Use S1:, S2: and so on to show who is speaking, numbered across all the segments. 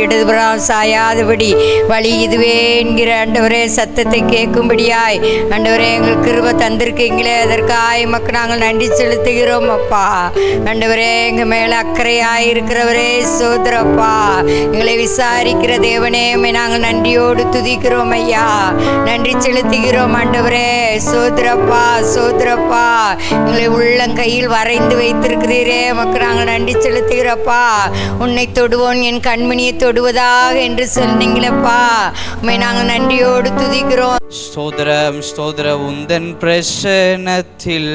S1: இடதுபுறம் சாயாதபடி வழி இதுவே என்கிற ஆண்டவரே சத்தத்தை கேட்கும்படியாய் ஆண்டவரே எங்கள் கிருபை தந்திருக்கீங்களே, அதற்காக எமக்கு நாங்கள் நன்றி செலுத்துகிறோம் அப்பா. ஆண்டவரே எங்கள் மேலே அக்கறையாய் இருக்கிறவரே சோதரப்பா, எங்களை விசாரிக்கிற தேவனே நாங்கள் நன்றியோடு துதிக்கிறோம் ஐயா, நன்றி செலுத்துகிறோம் ஆண்டவரே. சோதரப்பா சோதரப்பா, எங்களை உள்ளங்கையில் வரைந்து வைத்திருக்கிறீரே, எமக்கு நாங்கள் நன்றி செலுத்துகிறப்பா. உன்னை தொடுவோன் என் கண்மணியை தொடுவதாக என்று சொன்னீங்களப்பா, உண்மை நாங்கள் நன்றியோடு துதிக்கிறோம்.
S2: ஸ்தோத்திரம் ஸ்தோத்திரம். உந்தன் பிரசன்னத்தில்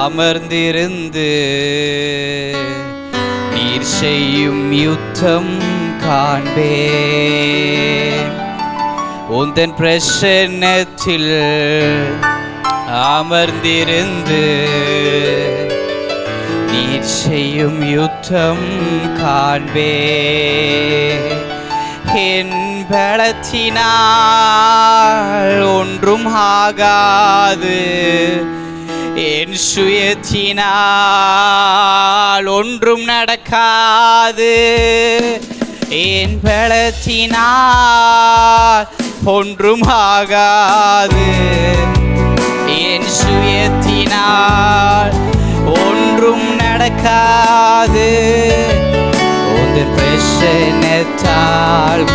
S2: அமர்ந்திருந்து நீர் செய்யும் யுத்தம் காண்பேன். உந்தன் பிரசன்னத்தில் அமர்ந்திருந்து நீர் செய்யும் யுத்தம் காண்பேன். என் பலத்தினால் ஒன்றும் ஆகாது, என் சுயத்தினால் ஒன்றும் நடக்காது. என் பலத்தினால் ஒன்றும் ஆகாது, என் சுயத்தினால் ஒன்றும் நடக்காது. உந்தன் பிரசன்னத்தால்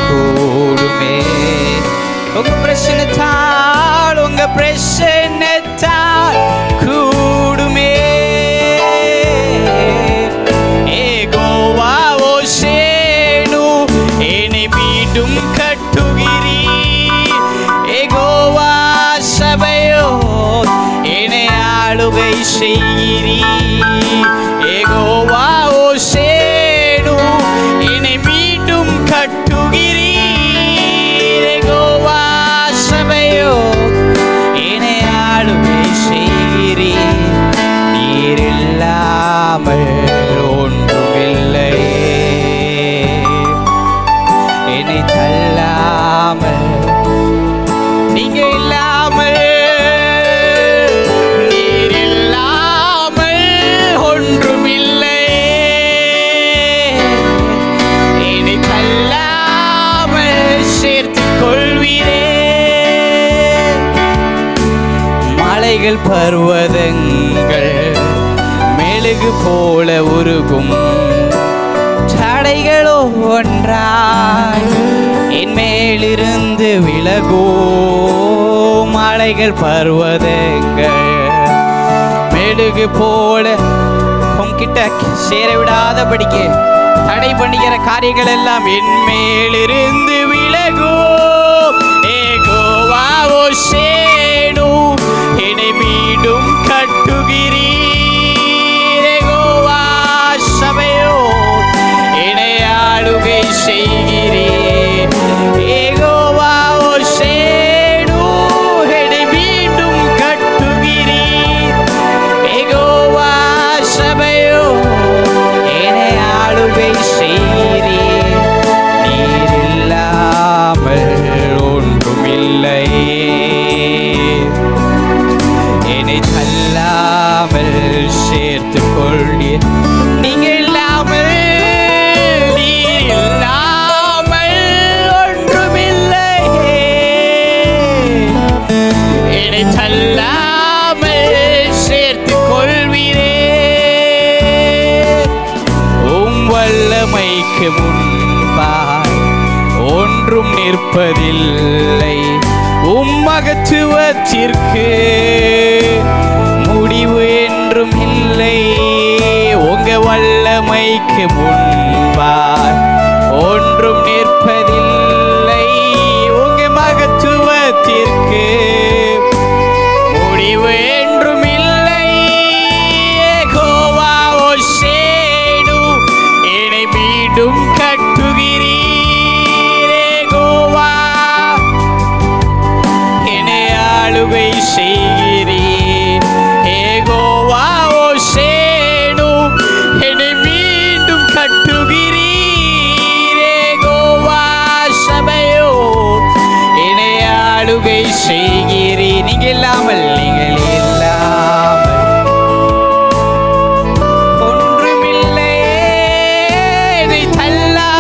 S2: கூடுமே, உங்க பிரசன்னத்தால், உங்க பிரசன்னத்தால் கூடுமே. ஏகோவா ஓசேனு என்னை மீண்டும் கட்டுகிறீ, ஏகோவா சபையோ என்னை ஆளுகை செய்கிறீ. ஏகோவா ஓசேனு என்னை மீண்டும் கட்டுகிறீர், ஏகோவா சபையோ என்னை ஆளுகை செய்கிறீர். நீர் இல்லாமல் ஒன்றுமில்லையே, என்னை தள்ளாமல் நீங்க இல்லாமல், நீர் இல்லாமல் ஒன்றுமில்லையே, என்னை தள்ளாமல் சேர்த்துக் கொள்வீரே. மலைகள் பர்வதங்கள் மெழுகு போல உருகும், தடைகளோ ஒன்றாய் என் மேலிருந்து விலகோ. மலைகள் பர்வதங்கள் மெழுகு போல உன்கிட்ட சேர விடாதபடிக்கு தடை பண்ணுகிற காரியங்கள் எல்லாம் என் மேலிருந்து விலகோ. ஏகோவா ஓசேனு என்னை மீண்டும் கட்டுகிறீர், ஏகோவா சபையோ என்னை ஆளுகை செய்கிறீர். ஏகோவா ஓசேனு என்னை மீண்டும் கட்டுகிறீர், ஏகோவா சபையோ என்னை ஆளுகை செய்கிறீர். நீர் இல்லாமல் ஒன்றுமில்லையே, என்னை தள்ளாமல் சேர்த்துக் கொள்வீர். நீங்க இல்லாமல், நீர் இல்லாமல் ஒன்றுமில்லையே, என்னை தள்ளாமல் சேர்த்துக் கொள்வீரே. உம் வல்லமைக்கு முன்பாய் ஒன்றும் நிற்பதில்லை, உம் மகத்துவத்திற்கு முடிவு என்றும் இல்லை. உங்க வல்லமைக்கு முன்பாய் ஒன்றும் நிற்பதில்லை, உங்க மகத்துவத்திற்கு முடிவு என்றும் இல்லை. ஏகோவா ஓசேனு என்னை மீண்டும் கட்டுகிறீர், ஏகோவா என்னை ஆளுகை செய்கிறீர். ஏகோவா ஓசேனு என்னை மீண்டும் கட்டுகிறீர், ஏகோவா சபையோ என்னை ஆளுகை செய்கிறீர். நீங்க இல்லாமல், நீங்கள் இல்லாமல் ஒன்றுமில்லை, என்னை தள்ளா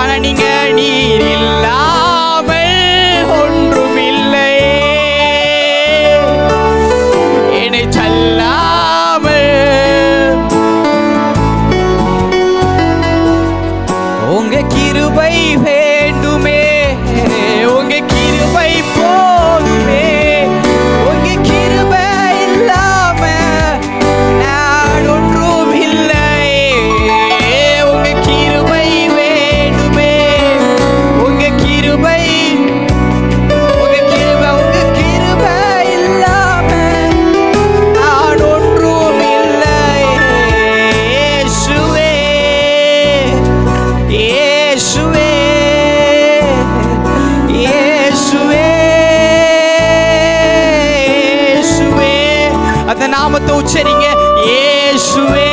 S2: ஆனா நீர் இல்லாமல் ஒன்றும் இல்லை, என்னை தள்ளாமல் உங்க கிருபை வேண்டுமே, உங்க கிருபை போதுமே, உங்க கிருபை இல்லாம நான் ஒன்றும் இல்லை, உங்க கிருபை வேண்டுமே, உங்க கிருபை இல்லாம நான் ஒன்றும் இல்லை. இயேசுவே, இயேசுவே, இயேசுவே, இயேசுவே. அந்த நாமத்தை உச்சரிங்க. இயேசுவே,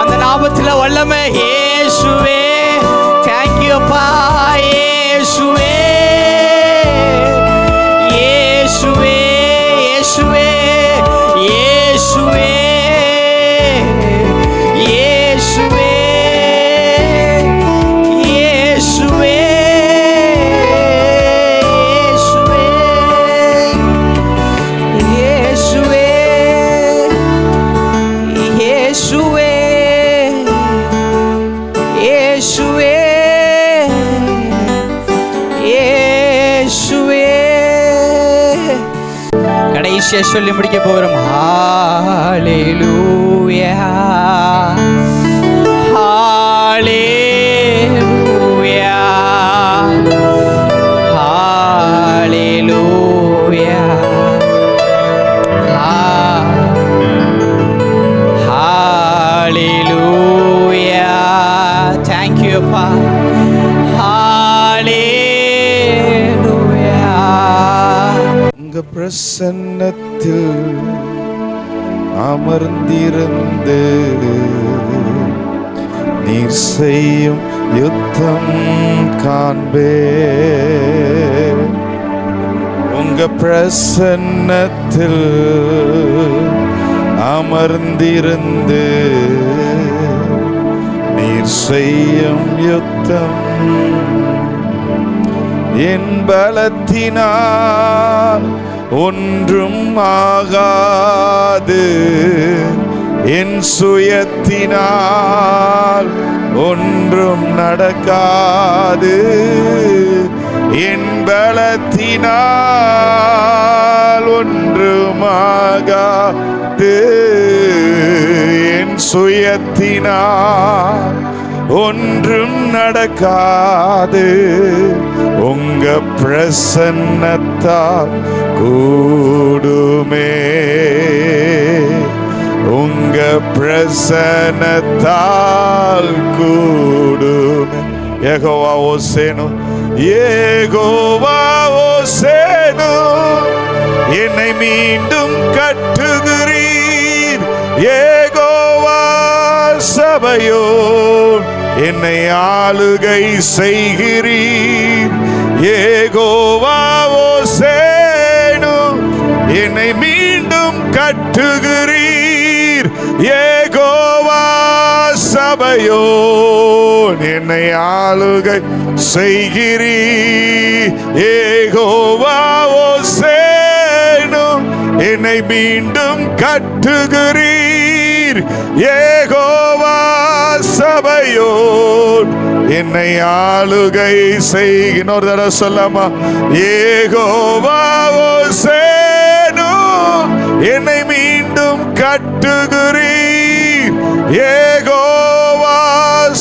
S2: அந்த நாமத்துல வல்லமை. இயேசுவே, தேங்க்யூ அப்பா. இயேசுவே, இயேசுவே, இயேசுவே, இயேசுவே, இயேசுவே, இயேசுவே, இயேசுவே, இயேசுவே, இயேசுவே, இயேசுவே. கடைசியா சொல்லி முடிக்க போகிறோம். ஹalleluya, ஹalleluya, ஹalleluya, ஹalleluya. Thank you அப்பா. ஹalleluya.
S3: உங்க பிரசன்னத்தில் அமர்ந்திருந்து நீர் செய்யும் யுத்தம் காண்பே. உங்க பிரசன்னத்தில் அமர்ந்திருந்து நீர் செய்யும் யுத்தம் என் பலத்தினால் ஒன்றும் ஆகாது, என் சுயத்தினால் ஒன்றும் நடக்காது, என் பலத்தினால் ஒன்றும் ஆகாது, என் சுயத்தினால் ஒன்றும் நடக்காது. உங்க பிரசன்னத்தால் கூடுமே, உங்க பிரசன்னத்தால் கூடுமே. யெகோவா ஓசேனு, யெகோவா ஓசேனு, என்னை மீண்டும் கட்டுகிறீர். யெகோவா சபையோன் என்னை ஆளுகை செய்கிறீர். யெகோவா ஓசேனு, என்னை மீண்டும் கட்டுகிறீர். யெகோவா சபையோன் என்னை ஆளுகை செய்கிறீர். யெகோவா ஓசேனு, என்னை மீண்டும் கட்டுகிறீர். யெகோவா சபையோன் என்னை ஆளுகை செய்கினோர் தர சொல்லாமா. யெகோவா ஓசேனு, என்னை மீண்டும் கட்டுகிறீர். யெகோவா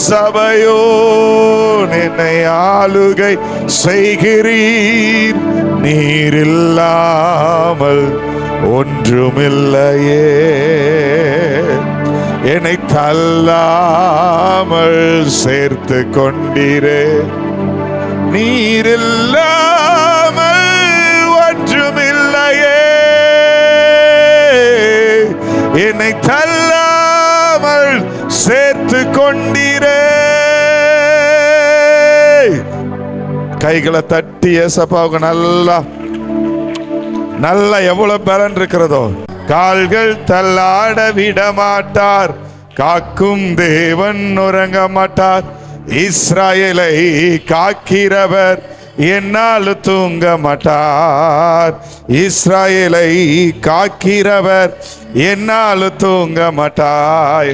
S3: சபையோன் என்னை ஆளுகை செய்கிறீர். நீர் இல்லாமல் ஒன்றுமில்லையே, என்னை தள்ளாமல் சேர்த்து கொண்டீரே. நீர் இல்லாமல் ஒன்றுமில்லையே, என்னை தள்ளாமல் சேர்த்து கொண்டீரே. கைகளை தட்டி ஏசப்பாவுக்கு நல்லா எவ்வளவு பலன் இருக்கிறதோ. கால்கள் தள்ளாட விட மாட்டார், காக்கும் தேவன் உறங்க மாட்டார். இஸ்ராயேலை காக்கிறவர் என்னால் தூங்க மாட்டார். இஸ்ராயேலை காக்கிறவர் என்னால் தூங்க மாட்டார்.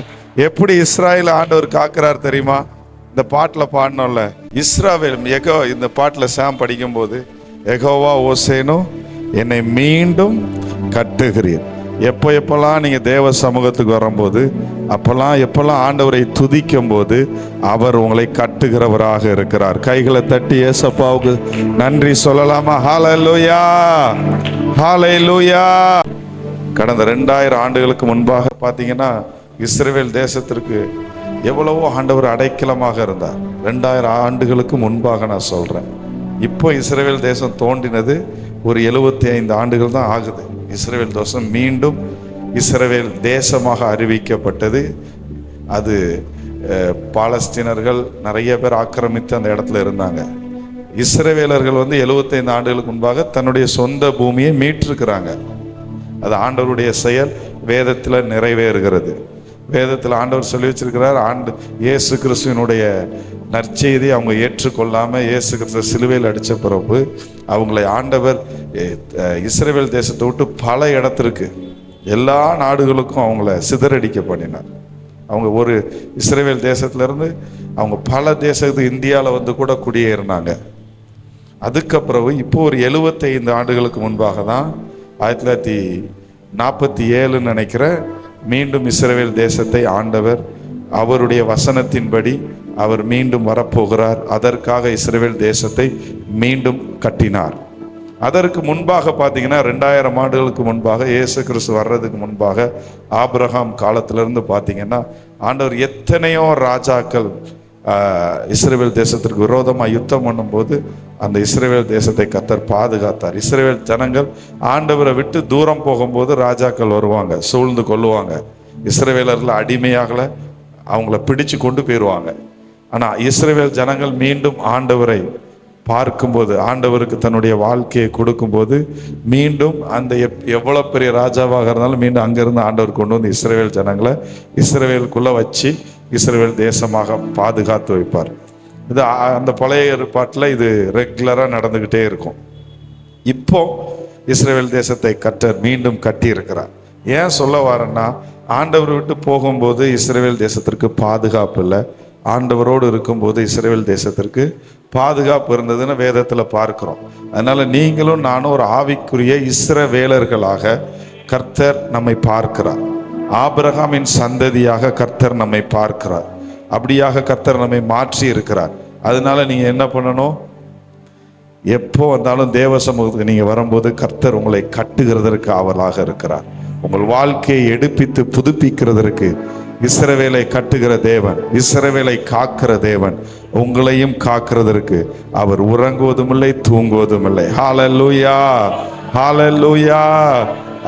S3: எப்படி இஸ்ராயேல் ஆண்டவர் காக்கிறார் தெரியுமா? இந்த பாட்டில் பாடணும்ல, இஸ்ராவேல் இந்த பாட்டில் சாம் படிக்கும்போது, யெகோவா ஓசேனு என்னை மீண்டும் கட்டுகிறீர். எப்பெல்லாம் நீங்கள் தேவ சமூகத்துக்கு வரும்போது, எப்பெல்லாம் ஆண்டவரை துதிக்கும் போது அவர் உங்களை கட்டுகிறவராக இருக்கிறார். கைகளை தட்டி ஏசப்பாவுக்கு நன்றி சொல்லலாமா? ஹல்லேலூயா, ஹல்லேலூயா. கடந்த 2000 ஆண்டுகளுக்கு முன்பாக பார்த்தீங்கன்னா இஸ்ரவேல் தேசத்திற்கு எவ்வளவோ ஆண்டவர் அடைக்கலமாக இருந்தார். 2000 ஆண்டுகளுக்கு முன்பாக நான் சொல்கிறேன். இப்போ இஸ்ரவேல் தேசம் தோன்றினது ஒரு 75 ஆண்டுகள் தான் ஆகுது. இஸ்ரவேல் தேசம் மீண்டும் இஸ்ரவேல் தேசமாக அறிவிக்கப்பட்டது. அது பாலஸ்தீனர்கள் நிறைய பேர் ஆக்கிரமித்து அந்த இடத்துல இருந்தாங்க. இஸ்ரவேலர்கள் 75 ஆண்டுகளுக்கு முன்பாக தன்னுடைய சொந்த பூமியை மீட்டிருக்கிறாங்க. அது ஆண்டவருடைய செயல் வேதத்தில் நிறைவேறுகிறது. வேதத்தில் ஆண்டவர் சொல்லி வச்சிருக்கிறார், இயேசு கிறிஸ்துவினுடைய நற்செய்தி அவங்க ஏற்றுக்கொள்ளாமல் இயேசு கிறிஸ்து சிலுவையில் அடித்த பிறப்பு அவங்களை ஆண்டவர் இஸ்ரவேல் தேசத்தை விட்டு பல இடத்திற்கு, எல்லா நாடுகளுக்கும் அவங்கள சிதறடிக்க பண்ணினார். அவங்க ஒரு இஸ்ரவேல் தேசத்திலேருந்து அவங்க பல தேசத்துக்கு இந்தியாவில் கூட குடியேறினாங்க. அதுக்கப்புறம் இப்போ ஒரு 75 ஆண்டுகளுக்கு முன்பாக தான் 1947 நினைக்கிற மீண்டும் இஸ்ரவேல் தேசத்தை ஆண்டவர் அவருடைய வசனத்தின்படி அவர் மீண்டும் வரப்போகிறார். அதற்காக இஸ்ரவேல் தேசத்தை மீண்டும் கட்டினார். அதற்கு முன்பாக பார்த்தீங்கன்னா 2000 ஆண்டுகளுக்கு முன்பாக இயேசு கிறிஸ்து வர்றதுக்கு முன்பாக ஆபிரகாம் காலத்திலிருந்து பார்த்தீங்கன்னா ஆண்டவர் எத்தனையோ ராஜாக்கள் இஸ்ரவேல் தேசத்திற்கு விரோதமாக யுத்தம் பண்ணும்போது அந்த இஸ்ரவேல் தேசத்தை கர்த்தர் பாதுகாத்தார். இஸ்ரவேல் ஜனங்கள் ஆண்டவரை விட்டு தூரம் போகும்போது ராஜாக்கள் வருவாங்க, சூழ்ந்து கொள்ளுவாங்க. இஸ்ரவேலர்கள் அடிமையாகல அவங்கள பிடிச்சு கொண்டு போயிடுவாங்க. ஆனால் இஸ்ரவேல் ஜனங்கள் மீண்டும் ஆண்டவரை பார்க்கும்போது, ஆண்டவருக்கு தன்னுடைய வாழ்க்கையை கொடுக்கும்போது மீண்டும் அந்த எவ்வளோ பெரிய ராஜாவாக இருந்தாலும் மீண்டும் அங்கேருந்து ஆண்டவர் கொண்டு வந்து இஸ்ரவேல் ஜனங்களை இஸ்ரவேலுக்குள்ளே வச்சு இஸ்ரவேல் தேசமாக பாதுகாத்து வைப்பார். இது அந்த பழைய ஏற்பாட்டில் இது ரெகுலராக நடந்துக்கிட்டே இருக்கும். இப்போ இஸ்ரவேல் தேசத்தை கர்த்தர் மீண்டும் கட்டி இருக்கிறார். ஏன் சொல்ல வரேன்னா, ஆண்டவர் விட்டு போகும்போது இஸ்ரவேல் தேசத்திற்கு பாதுகாப்பு இல்லை, ஆண்டவரோடு இருக்கும்போது இஸ்ரவேல் தேசத்திற்கு பாதுகாப்பு இருந்ததுன்னு வேதத்தில் பார்க்கிறோம். அதனால நீங்களும் நானும் ஒரு ஆவிக்குரிய இஸ்ரவேலர்களாக கர்த்தர் நம்மை பார்க்கிறார். ஆபிரகாமின் சந்ததியாக கர்த்தர் நம்மை பார்க்கிறார். அப்படியாக கர்த்தர் நம்மை மாற்றி இருக்கிறார். அதனால நீங்க என்ன பண்ணணும்? எப்போ வந்தாலும் தேவ சமூகத்துக்கு நீங்க வரும்போது கர்த்தர் உங்களை கட்டுகிறதற்கு ஆவலாக இருக்கிறார். உங்கள் வாழ்க்கையை எடுப்பித்து புதுப்பிக்கிறதற்கு இஸ்ரவேலை கட்டுகிற தேவன், இஸ்ரவேலை காக்கிற தேவன், உங்களையும் காக்கிறதற்கு அவர் உறங்குவதும் இல்லை, தூங்குவதும் இல்லை. ஹல்லேலூயா, ஹல்லேலூயா.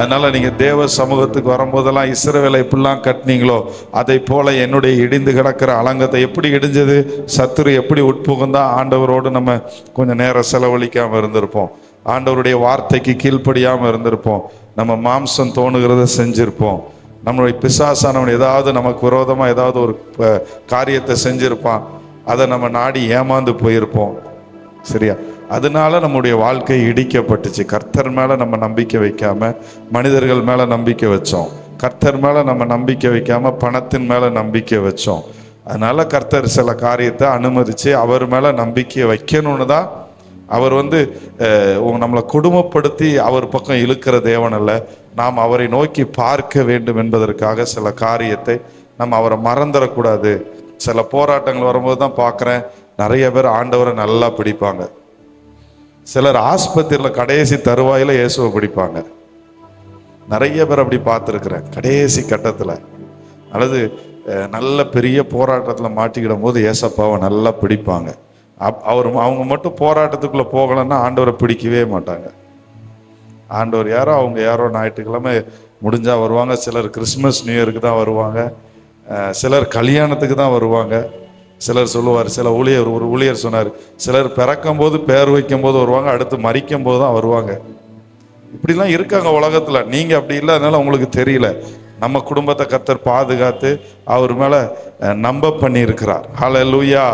S3: அதனால நீங்க தேவ சமூகத்துக்கு வரும்போதெல்லாம் இஸ்ரவேலை எப்படிலாம் கட்டினீங்களோ அதை போல என்னுடைய இடிந்து கிடக்கிற அலங்கத்தை எப்படி இடிஞ்சது, சத்துரு எப்படி உட்புகுந்தா ஆண்டவரோடு நம்ம கொஞ்சம் நேரம் செலவழிக்காம இருந்திருப்போம், ஆண்டவருடைய வார்த்தைக்கு கீழ்ப்படியாமல் இருந்திருப்போம், நம்ம மாம்சம் தோணுகிறத செஞ்சிருப்போம், நம்மளுடைய பிசாசானவன் ஏதாவது நமக்கு விரோதமாக ஏதாவது ஒரு காரியத்தை செஞ்சிருப்பான், அதை நம்ம நாடி ஏமாந்து போயிருப்போம். சரியா? அதனால நம்முடைய வாழ்க்கை இடிக்கப்பட்டுச்சு. கர்த்தர் மேலே நம்ம நம்பிக்கை வைக்காம மனிதர்கள் மேலே நம்பிக்கை வச்சோம். கர்த்தர் மேலே நம்ம நம்பிக்கை வைக்காம பணத்தின் மேலே நம்பிக்கை வச்சோம். அதனால கர்த்தர் சில காரியத்தை அனுமதிச்சு அவர் மேலே நம்பிக்கை வைக்கணும்னு தான் அவர் நம்மளை கொடுமைப்படுத்தி அவர் பக்கம் இழுக்கிற தேவன் அல்ல. நாம் அவரை நோக்கி பார்க்க வேண்டும் என்பதற்காக சில காரியத்தை நம்ம அவரை மறந்துடக்கூடாது. சில போராட்டங்கள் வரும்போது தான் பார்க்குறேன், நிறைய பேர் ஆண்டவரை நல்லா பிடிப்பாங்க. சிலர் ஆஸ்பத்திரியில் கடைசி தருவாயில் இயேசுவை பிடிப்பாங்க. நிறைய பேர் அப்படி பார்த்துருக்குறேன். கடைசி கட்டத்தில் அல்லது நல்ல பெரிய போராட்டத்தில் மாட்டிக்கிடும் போது ஏசப்பாவை நல்லா பிடிப்பாங்க. அவங்க மட்டும் போராட்டத்துக்குள்ளே போகலைன்னா ஆண்டவரை பிடிக்கவே மாட்டாங்க. ஆண்டவர் யாரோ அவங்க யாரோ ஞாயிற்றுக்கிழமை முடிஞ்சால் வருவாங்க, சிலர் கிறிஸ்மஸ் நியூ இயருக்கு தான் வருவாங்க, சிலர் கல்யாணத்துக்கு தான் வருவாங்க. சிலர் சொல்லுவார், ஒரு ஊழியர் சொன்னார், சிலர் பிறக்கும் போது பேர் வைக்கும் போது வருவாங்க, அடுத்து மரிக்கும் போது தான் வருவாங்க. இப்படிலாம் இருக்காங்க உலகத்தில். நீங்கள் அப்படி இல்லை, அதனால உங்களுக்கு தெரியல. நம்ம குடும்பத்தை கர்த்தர் பாதுகாத்து அவர் மேலே நம்ப பண்ணியிருக்கிறார். ஹல்லேலூயா.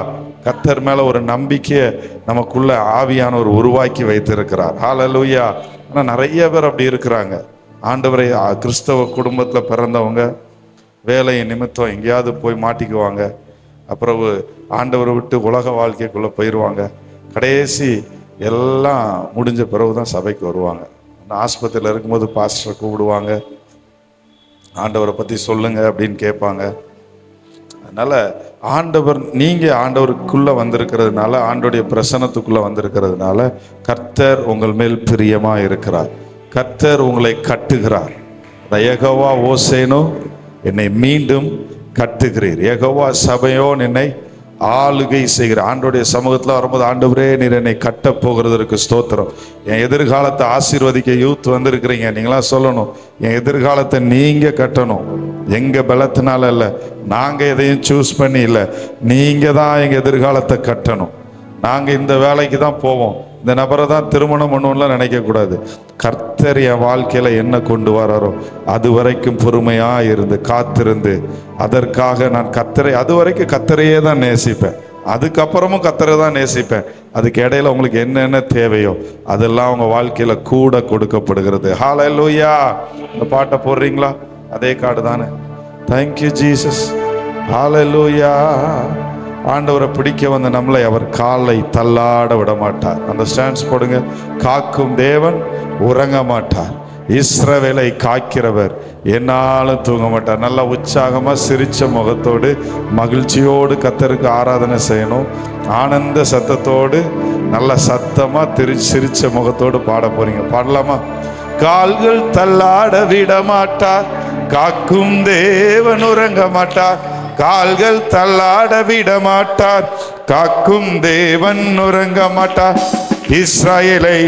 S3: கர்த்தர் மேலே ஒரு நம்பிக்கையை நமக்குள்ள ஆவியானவர் உருவாக்கி வைத்திருக்கிறார். ஹல்லேலூயா. ஆனால் நிறைய பேர் அப்படி இருக்கிறாங்க. ஆண்டவரை கிறிஸ்தவ குடும்பத்தில் பிறந்தவங்க வேலையை நிமித்தம் எங்கேயாவது போய் மாட்டிக்குவாங்க. அப்புறம் ஆண்டவரை விட்டு உலக வாழ்க்கைக்குள்ளே போயிடுவாங்க. கடைசி எல்லாம் முடிஞ்ச பிறகு தான் சபைக்கு வருவாங்க. ஆஸ்பத்திரியில் இருக்கும்போது பாஸ்டரை கூப்பிடுவாங்க, ஆண்டவரை பற்றி சொல்லுங்க அப்படின்னு கேட்பாங்க. அதனால் நீங்கள் ஆண்டவருக்குள்ளே வந்திருக்கிறதுனால, ஆண்டவருடைய பிரசன்னத்துக்குள்ளே வந்திருக்கிறதுனால கர்த்தர் உங்கள் மேல் பிரியமாக இருக்கிறார். கர்த்தர் உங்களை கட்டுகிறார். யெகோவா ஓசேனோ என்னை மீண்டும் கட்டுகிறீர், யெகோவா சபையோன் என்னை ஆளுகை செய்கிற. ஆண்டவருடைய சமூகத்தில் வரும்போது, ஆண்டவரே நீர் என்னை கட்ட போகிறதற்கு ஸ்தோத்திரம். என் எதிர்காலத்தை ஆசீர்வதிக்க யூத் வந்திருக்கிறீங்க. நீங்களாம் சொல்லணும், என் எதிர்காலத்தை நீங்கள் கட்டணும். எங்கள் பலத்தினால இல்லை, நாங்கள் எதையும் சூஸ் பண்ணி இல்லை, நீங்கள் தான் எங்கள் எதிர்காலத்தை கட்டணும். நாங்கள் இந்த வேலைக்கு தான் போவோம், இந்த நபரை தான் திருமணம் பண்ணுவோம்லாம் நினைக்கக்கூடாது. கர்த்தர் என் வாழ்க்கையில் என்ன கொண்டு வராரோ அது வரைக்கும் பொறுமையாக இருந்து காத்திருந்து, அதற்காக நான் கர்த்தரை, அது வரைக்கும் கர்த்தரையே தான் நேசிப்பேன், அதுக்கப்புறமும் கர்த்தரை தான் நேசிப்பேன். அதுக்கு இடையில உங்களுக்கு என்னென்ன தேவையோ அதெல்லாம் உங்கள் வாழ்க்கையில் கூட கொடுக்கப்படுகிறது. ஹல்லேலூயா. இந்த பாட்டை போடுறீங்களா? அதே கார்டு தானே. Thank you Jesus. ஹல்லேலூயா. ஆண்டவரை பிடிக்க வந்த நம்மளை அவர் காலை தள்ளாட விட மாட்டார். அந்த ஸ்டாண்ட்ஸ் போடுங்க. காக்கும் தேவன் உறங்க மாட்டார், இஸ்ரவேலை காக்கிறவர் என்னாலும் தூங்க மாட்டார். நல்லா உற்சாகமாக சிரிச்ச முகத்தோடு மகிழ்ச்சியோடு கர்த்தருக்கு ஆராதனை செய்யணும். ஆனந்த சத்தத்தோடு நல்ல சத்தமாக சிரிச்ச முகத்தோடு பாட போறீங்க. பாடலாமா? கால்கள் தள்ளாட விட மாட்டார், காக்கும் தேவன் உறங்க மாட்டார். கால்கள் தள்ளாட விட மாட்டார், காக்கும் தேவன் உறங்க மாட்டார். இஸ்ரவேலை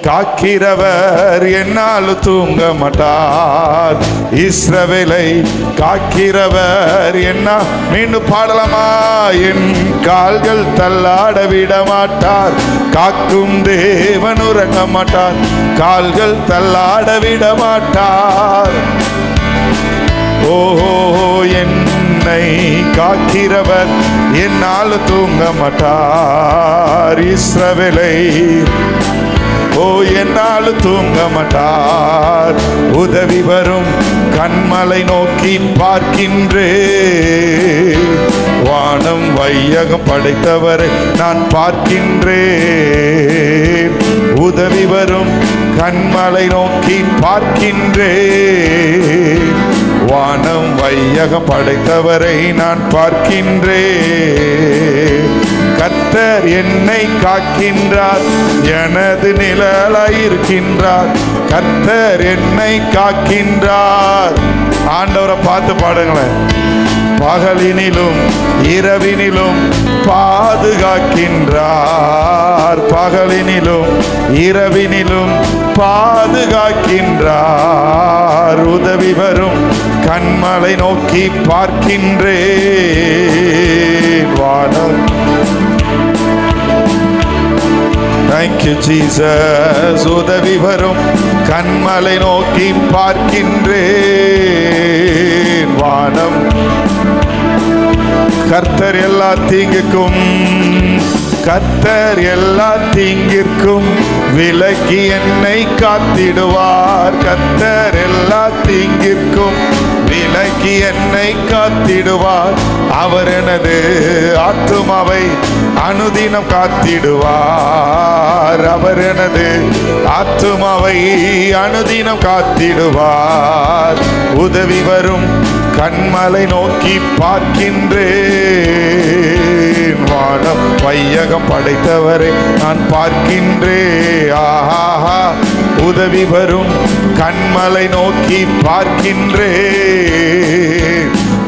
S3: காக்கிறவர் என்னாலும் தூங்க மாட்டார், இஸ்ரவேலை காக்கிறவர் என்ன. மீண்டும் பாடலாமா? என் கால்கள் தள்ளாட விட மாட்டார், காக்கும் தேவன் உறங்க மாட்டார். கால்கள் தள்ளாட விட மாட்டார். ஓஹோ, என்னை காக்கிறவர் என்னால் தூங்க மாட்டார், இஸ்ரவேலை ஓ என்னால் தூங்க மாட்டார். உதவி வரும் கண்மலை நோக்கி பார்க்கின்றே, வானம் வையகம் படைத்தவரை நான் பார்க்கின்றேன். உதவி வரும் கண்மலை நோக்கி பார்க்கின்றேன், வானம் வையகம் படைத்தவரை நான் பார்க்கின்றேன். கர்த்தர் என்னை காக்கின்றார், எனது நிழலாயிருக்கின்றார். கர்த்தர் என்னை காக்கின்றார். ஆண்டவரை பார்த்து பாடுங்களேன். பகலினிலும் இரவினிலும் பாதுகாக்கின்றார், பகலினிலும் இரவினிலும் பாதுகாக்கின்றார். உதவி வரும் கண்மலை நோக்கி பார்க்கின்றேன், வானம். Thank you Jesus. உதவி வரும் கண்மலை நோக்கி பார்க்கின்றேன், வானம். கர்த்தர் எல்லா தீங்குக்கும், கர்த்தர் எல்லா தீங்கிற்கும் விலக்கி என்னை காத்திடுவார். கர்த்தர் எல்லா தீங்கிற்கும் விலக்கி என்னை காத்திடுவார். அவர் எனது ஆத்துமாவை அனுதினம் காத்திடுவார். அவர் எனது ஆத்துமாவை அனுதினம் காத்திடுவார். உதவி வரும் கண்மலை நோக்கி பார்க்கின்றேன், வானம் வையகம் படைத்தவரை நான் பார்க்கின்றேன். ஆஹா, உதவி வரும் கண்மலை நோக்கி பார்க்கின்றேன்,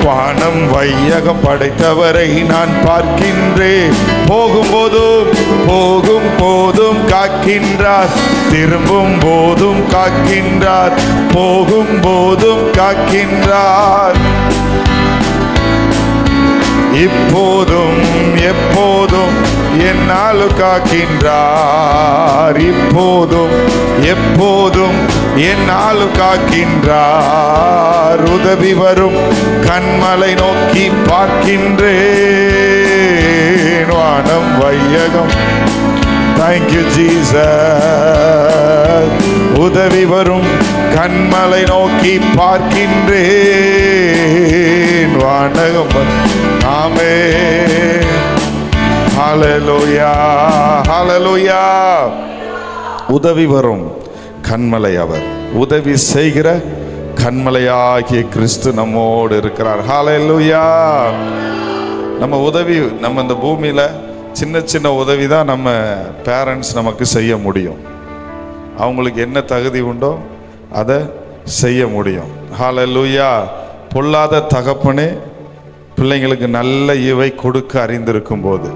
S3: வானம் வையகம் படைத்தவரை நான் பார்க்கின்றேன். போகும் போதும் காக்கின்றார், திரும்பும் போதும் காக்கின்றார். போகும் போதும் காக்கின்றார், இப்போதும் எப்போதும் என்னாலும் காக்கின்றார், இப்போதும் எப்போதும் என்னாலும் காக்கின்றார். உதவி வரும் கண்மலை நோக்கி பார்க்கின்றேன், வானம் வையகம். Thank you Jesus. உதவி வரும் கண்மலை நோக்கி பார்க்கின்றேன், வானகம். ஆமென். ஹல்லேலூயா, ஹல்லேலூயா. உதவி வரும் கண்மலை அவர், உதவி செய்கிற கண்மலையாகிய கிறிஸ்து நம்மோடு இருக்கிறார். ஹல்லேலூயா. நம்ம உதவி, நம்ம இந்த பூமியில சின்ன சின்ன உதவி தான் நம்ம பேரண்ட்ஸ் நமக்கு செய்ய முடியும். அவங்களுக்கு என்ன தகுதி உண்டோ அதை செய்ய முடியும். ஹல்லேலூயா. பொல்லாத தகப்பனே பிள்ளைங்களுக்கு நல்ல ஈவை கொடுக்க அறிந்திருக்கும் போது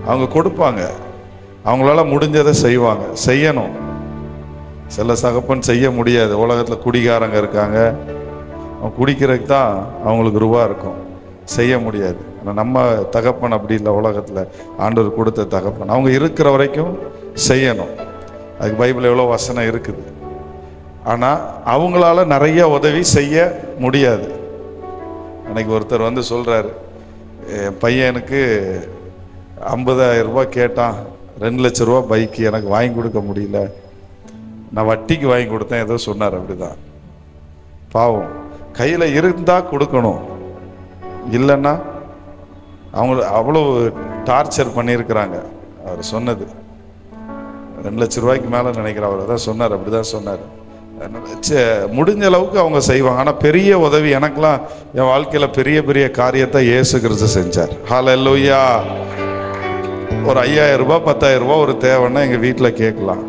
S3: அவங்க கொடுப்பாங்க, அவங்களால முடிஞ்சதை செய்வாங்க, செய்யணும். சில தகப்பன் செய்ய முடியாது. உலகத்தில் குடிகாரங்க இருக்காங்க, அவங்க குடிக்கிறதுக்கு தான் அவங்களுக்கு ரூபா இருக்கும், செய்ய முடியாது. ஆனால் நம்ம தகப்பன் அப்படி இல்லை. உலகத்தில் ஆண்டவர் கொடுத்த தகப்பன் அவங்க இருக்கிற வரைக்கும் செய்யணும். அதுக்கு பைபிள் எவ்வளோ வசனம் இருக்குது. ஆனால் அவங்களால நிறைய உதவி செய்ய முடியாது. அன்னைக்கு ஒருத்தர் வந்து சொல்கிறாரு, என் பையனுக்கு 50,000 ரூபாய் கேட்டான், 2 லட்ச ரூபா பைக்கு எனக்கு வாங்கி கொடுக்க முடியல, நான் வட்டிக்கு வாங்கி கொடுத்தேன், ஏதோ சொன்னார். அப்படிதான் பாவம். கையில் இருந்தால் கொடுக்கணும், இல்லைன்னா அவங்க அவ்வளோ டார்ச்சர் பண்ணியிருக்கிறாங்க. அவர் சொன்னது 2 லட்ச ரூபாய்க்கு மேலே நினைக்கிறேன். அவர் தான் சொன்னார், அப்படி தான் சொன்னார். முடிஞ்ச அளவுக்கு அவங்க செய்வாங்க. ஆனால் பெரிய உதவி எனக்கெல்லாம் என் வாழ்க்கையில் பெரிய பெரிய காரியத்தை இயேசு கிறிஸ்து செஞ்சார். ஹல்லேலூயா. ஒரு 5,000 ரூபாய் 10,000 ரூபாய் ஒரு தேவைன்னா எங்கள் வீட்டில் கேட்கலாம்.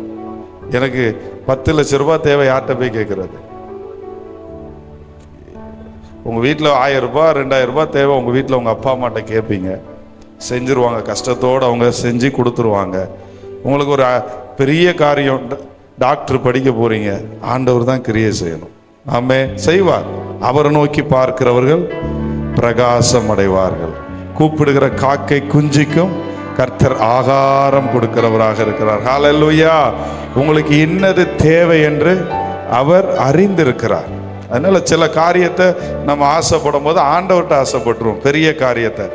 S3: எனக்கு 10 லட்ச ரூபாய் தேவை, யார்கிட்ட போய் கேட்குறது? உங்கள் வீட்டில் 1000 ரூபாய் 2000 ரூபாய் தேவை, உங்கள் வீட்டில் உங்கள் அப்பா அம்மாட்ட கேட்பீங்க, செஞ்சுருவாங்க. கஷ்டத்தோடு அவங்க செஞ்சு கொடுத்துருவாங்க. உங்களுக்கு ஒரு பெரிய காரியம், டாக்டர் படிக்க போகிறீங்க, ஆண்டவர் தான் கிரியை செய்யணும். ஆமே, செய்வார். அவரை நோக்கி பார்க்கிறவர்கள் பிரகாசம் அடைவார்கள். கூப்பிடுகிற காக்கை குஞ்சிக்கும் கர்த்தர் ஆகாரம் கொடுக்கிறவராக இருக்கிறார். ஹல்லேலூயா. உங்களுக்கு இன்னது தேவை என்று அவர் அறிந்திருக்கிறார். அதனால சில காரியத்தை நம்ம ஆசைப்படும் போது ஆண்டவர்கிட்ட ஆசைப்பட்டுருவோம், பெரிய காரியத்தை.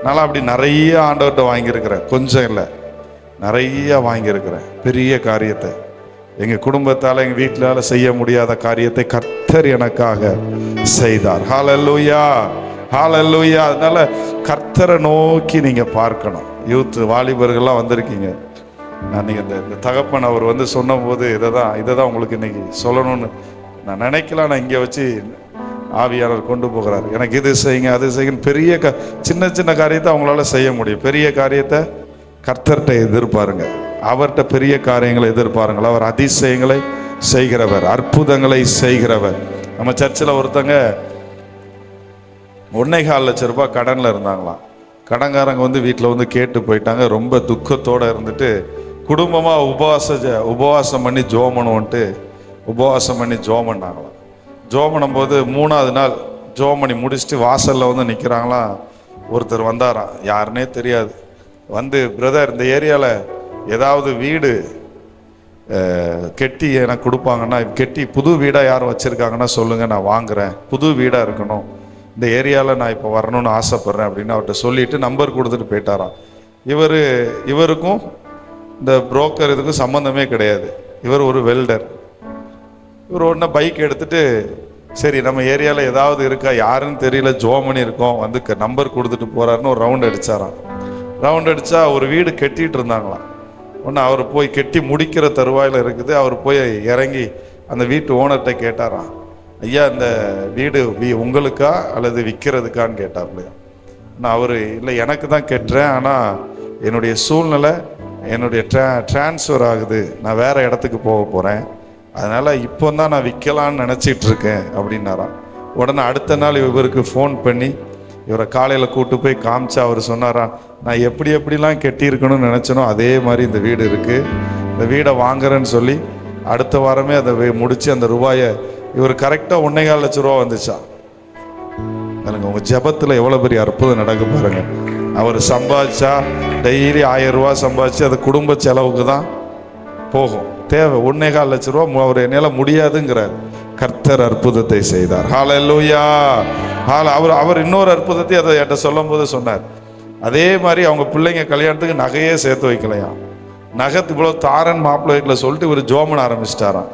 S3: நான் அப்படி நிறைய ஆண்டவர்கிட்ட வாங்கியிருக்கிறேன், கொஞ்சம் இல்லை, நிறைய வாங்கியிருக்கிறேன் பெரிய காரியத்தை. எங்கள் குடும்பத்தால் எங்கள் வீட்டிலால் செய்ய முடியாத காரியத்தை கர்த்தர் எனக்காக செய்தார். ஹல்லேலூயா, ஹல்லேலூயா. அதனால கர்த்தரை நோக்கி நீங்கள் பார்க்கணும். யூத் வாலிபர்கள்லாம் வந்திருக்கீங்க. நான் நீங்கள் இந்த தகப்பன் அவர் வந்து சொன்னபோது இதை தான் உங்களுக்கு இன்னைக்கு சொல்லணும்னு நான் நினைக்கலாம். நான் இங்கே வச்சு ஆவியாளர் கொண்டு போகிறார். எனக்கு இது செய்யுங்க, அது செய்யுங்க. பெரிய சின்ன சின்ன காரியத்தை அவங்களால செய்ய முடியும். பெரிய காரியத்தை கர்த்தர்கிட்ட எதிர்பாருங்க. அவர்கிட்ட பெரிய காரியங்களை எதிர்பாருங்கள். அவர் அதிசயங்களை செய்கிறவர், அற்புதங்களை செய்கிறவர். நம்ம சர்ச்சில் ஒருத்தங்க 1,4 லட்ச ரூபாய் கடனில் இருந்தாங்களாம். கடன்காரங்க வந்து வீட்டில் வந்து கேட்டு போயிட்டாங்க. ரொம்ப துக்கத்தோடு இருந்துட்டு குடும்பமாக உபவாசம் பண்ணி ஜோம் பண்ணுவோன்ட்டு உபவாசம் பண்ணி ஜோம் பண்ணாங்களாம். ஜோம் பண்ணும்போது 3ஆவது நாள் ஜோம் பண்ணி முடிச்சுட்டு வாசலில் வந்து நிற்கிறாங்களாம். ஒருத்தர் வந்தாராம், யாருன்னே தெரியாது. வந்து, பிரதர், இந்த ஏரியாவில் ஏதாவது வீடு கெட்டி எனக்கு கொடுப்பாங்கன்னா, கெட்டி புது வீடாக யாரும் வச்சுருக்காங்கன்னா சொல்லுங்கள், நான் வாங்குகிறேன். புது வீடாக இருக்கணும், இந்த ஏரியாவில் நான் இப்போ வரணும்னு ஆசைப்பட்றேன் அப்படின்னு அவர்கிட்ட சொல்லிவிட்டு நம்பர் கொடுத்துட்டு போயிட்டாராம். இவருக்கும் இந்த புரோக்கர் இதுக்கும் சம்மந்தமே கிடையாது. இவர் ஒரு வெல்டர். இவர் உடனே பைக் எடுத்துகிட்டு, சரி நம்ம ஏரியாவில் ஏதாவது இருக்கா, யாருன்னு தெரியல, ஜோமணி இருக்கோம், வந்து நம்பர் கொடுத்துட்டு போகிறாருன்னு ஒரு ரவுண்ட் அடித்தாராம். ரவுண்ட் அடித்தா ஒரு வீடு கட்டிகிட்டு இருந்தாங்களாம். ஒன்று அவர் போய் கெட்டி முடிக்கிற தருவாயில் இருக்குது. அவர் போய் இறங்கி அந்த வீட்டு ஓனர்கிட்ட கேட்டாராம், ஐயா இந்த வீடு உங்களுக்கா அல்லது விற்கிறதுக்கான்னு கேட்டாப்லையா. நான் அவர், இல்லை எனக்கு தான் கட்டுறேன், ஆனால் என்னுடைய சூழ்நிலை என்னுடைய டிரான்ஸ்ஃபர் ஆகுது, நான் வேறு இடத்துக்கு போக போகிறேன், அதனால் இப்போ தான் நான் விற்கலான்னு நினச்சிட்டு இருக்கேன் அப்படின்னாராம். உடனே அடுத்த நாள் இவருக்கு ஃபோன் பண்ணி இவரை காலையில் கூப்பிட்டு போய் காமிச்சா அவர் சொன்னாராம், நான் எப்படிலாம் கெட்டியிருக்கணும்னு நினச்சனோ அதே மாதிரி இந்த வீடு இருக்குது, இந்த வீடை வாங்குறேன்னு சொல்லி அடுத்த வாரமே அதை முடித்து அந்த ரூபாயை இவர் கரெக்டாக 1,4 லட்ச ரூபா வந்துச்சா. எனக்கு உங்கள் ஜெபத்தில் எவ்வளோ பெரிய அற்புதம் நடக்க பாருங்க. அவர் சம்பாதிச்சா டெய்லி 1000 ரூபா சம்பாதிச்சு அது குடும்ப செலவுக்கு தான் போகும். தேவை 1.25 லட்ச ரூபா அவர் என்னால் முடியாதுங்கிறார். கர்த்தர் அற்புதத்தை செய்தார். ஹல்லேலூயா. அவர் இன்னொரு அற்புதத்தை அதை என்கிட்ட சொல்லும் போது சொன்னார். அதே மாதிரி அவங்க பிள்ளைங்க கல்யாணத்துக்கு நகையே சேர்த்து வைக்கலையாம். நகத்து இவ்வளோ தாரன் மாப்பிள்ளை வீட்டில் சொல்லிட்டு இவர் ஜோமன் ஆரம்பிச்சிட்டாராம்.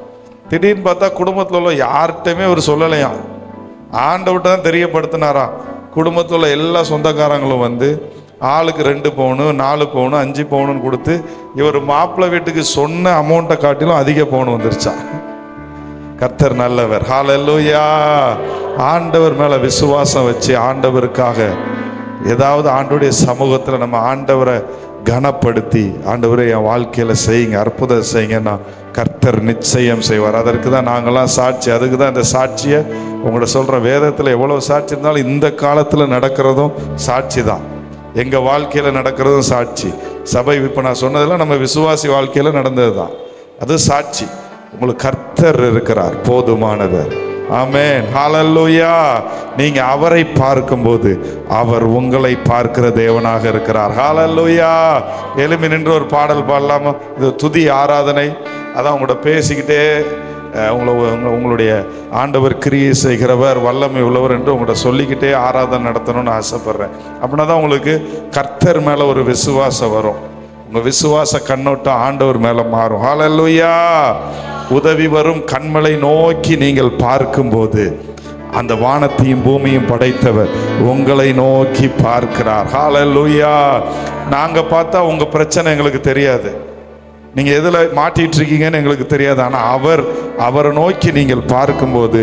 S3: திடீர்னு பார்த்தா குடும்பத்தில் உள்ள யார்கிட்டையுமே இவர் சொல்லலையாம். ஆண்டவர்கிட்ட தான் தெரியப்படுத்தினாராம். குடும்பத்தில் உள்ள எல்லா சொந்தக்காரங்களும் வந்து ஆளுக்கு 2 பவுனு 4 பவுனு 5 பவுனுன்னு கொடுத்து இவர் மாப்பிள்ளை வீட்டுக்கு சொன்ன அமௌண்ட்டை காட்டிலும் அதிக பவுன் வந்துருச்சா. கர்த்தர் நல்லவர். ஹல்லேலூயா. ஆண்டவர் மேலே விசுவாசம் வச்சு ஆண்டவருக்காக ஏதாவது ஆண்டவருடைய சமூகத்தில் நம்ம ஆண்டவரை கனப்படுத்தி ஆண்டவரை என் வாழ்க்கையில் செய்யுங்க, அற்புதம் செய்யுங்கன்னா கர்த்தர் நிச்சயம் செய்வார். அதற்கு தான் நாங்கள்லாம் சாட்சி. அதுக்கு தான் இந்த சாட்சியை உங்கள்கிட்ட சொல்கிற. வேதத்தில் எவ்வளோ சாட்சி இருந்தாலும் இந்த காலத்தில் நடக்கிறதும் சாட்சி தான். எங்கள் வாழ்க்கையில் நடக்கிறதும் சாட்சி. சபை இப்போ நான் சொன்னதெல்லாம் நம்ம விசுவாசி வாழ்க்கையில் நடந்தது தான். அது சாட்சி. உங்களுக்கு கர்த்தர் இருக்கிறார், போதுமானவர். ஆமென். ஹல்லேலூயா. நீங்க அவரை பார்க்கும்போது அவர் உங்களை பார்க்கிற தேவனாக இருக்கிறார். ஹல்லேலூயா. எழும்பி நின்று ஒரு பாடல் பாடலாமா? இது துதி ஆராதனை. அதான் உங்களோட பேசிக்கிட்டே உங்களுடைய ஆண்டவர் கிரியை செய்கிறவர், வல்லமை உள்ளவர் என்று உங்கள்கிட்ட சொல்லிக்கிட்டே ஆராதனை நடத்தணும்னு ஆசைப்படுறேன். அப்படின்னா தான் உங்களுக்கு கர்த்தர் மேலே ஒரு விசுவாசம் வரும். உங்கள் விசுவாச கண்ணோட்டம் ஆண்டவர் மேலே மாறும். ஹல்லேலூயா. உதவி வரும் கண்மலை நோக்கி நீங்கள் பார்க்கும்போது அந்த வானத்தையும் பூமியும் படைத்தவர் உங்களை நோக்கி பார்க்கிறார். ஹல்லேலூயா. நாங்கள் பார்த்தா உங்கள் பிரச்சனை எங்களுக்கு தெரியாது, நீங்கள் எதில் மாட்டிகிட்டு இருக்கீங்கன்னு எங்களுக்கு தெரியாது. ஆனால் அவரை நோக்கி நீங்கள் பார்க்கும்போது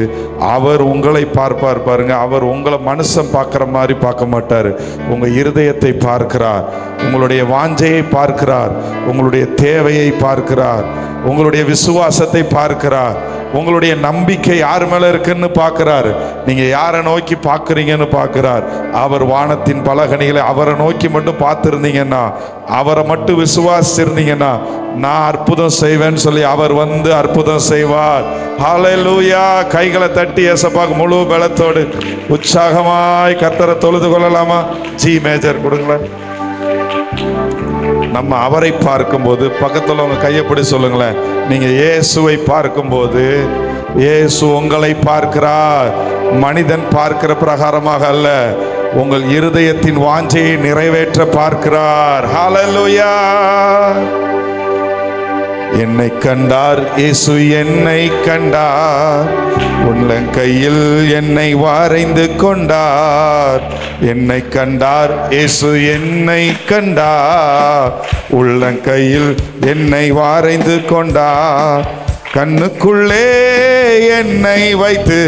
S3: அவர் உங்களை பார்ப்பார். பாருங்க, அவர் உங்களை மனுஷன் பார்க்குற மாதிரி பார்க்க மாட்டார். உங்கள் இருதயத்தை பார்க்கிறார், உங்களுடைய வாஞ்சையை பார்க்கிறார், உங்களுடைய தேவையை பார்க்கிறார், உங்களுடைய விசுவாசத்தை பார்க்கிறார், உங்களுடைய நம்பிக்கை யார் மேலே இருக்குன்னு பார்க்கிறார். நீங்கள் யாரை நோக்கி பார்க்குறீங்கன்னு பார்க்கிறார். அவர் வானத்தின் பலகணிகளை அவரை நோக்கி மட்டும் பார்த்துருந்தீங்கன்னா, அவரை மட்டும் விசுவாசிச்சிருந்தீங்கன்னா நான் அற்புதம் செய்வேன்னு சொல்லி அவர் வந்து அற்புதம் செய்வார். ஹல்லேலூயா. கைகளை தட்டி ஏசப்பாக்கு முழு பலத்தோடு உற்சாகமாய் கர்த்தரை தொழுது கொள்ளலாமா? ஜி மேஜர் கொடுங்களேன். நம்ம அவரை பார்க்கும்போது பக்கத்தில் உங்க கையப்படி சொல்லுங்களேன். நீங்க இயேசுவை பார்க்கும்போது இயேசு உங்களை பார்க்கிறார். மனிதன் பார்க்கிற பிரகாரமாக அல்ல, உங்கள் இருதயத்தின் வாஞ்சையை நிறைவேற்ற பார்க்கிறார். ஹல்லேலூயா. என்னை கண்டார் இயேசு, என்னை கண்டார், உள்ளங்கையில் என்னை வரைந்து கொண்டார். என்னை கண்டார் இயேசு, என்னை கண்டார், உள்ளங்கையில் என்னை வரைந்து கொண்டார். கண்ணுக்குள்ளே என்னை வைத்து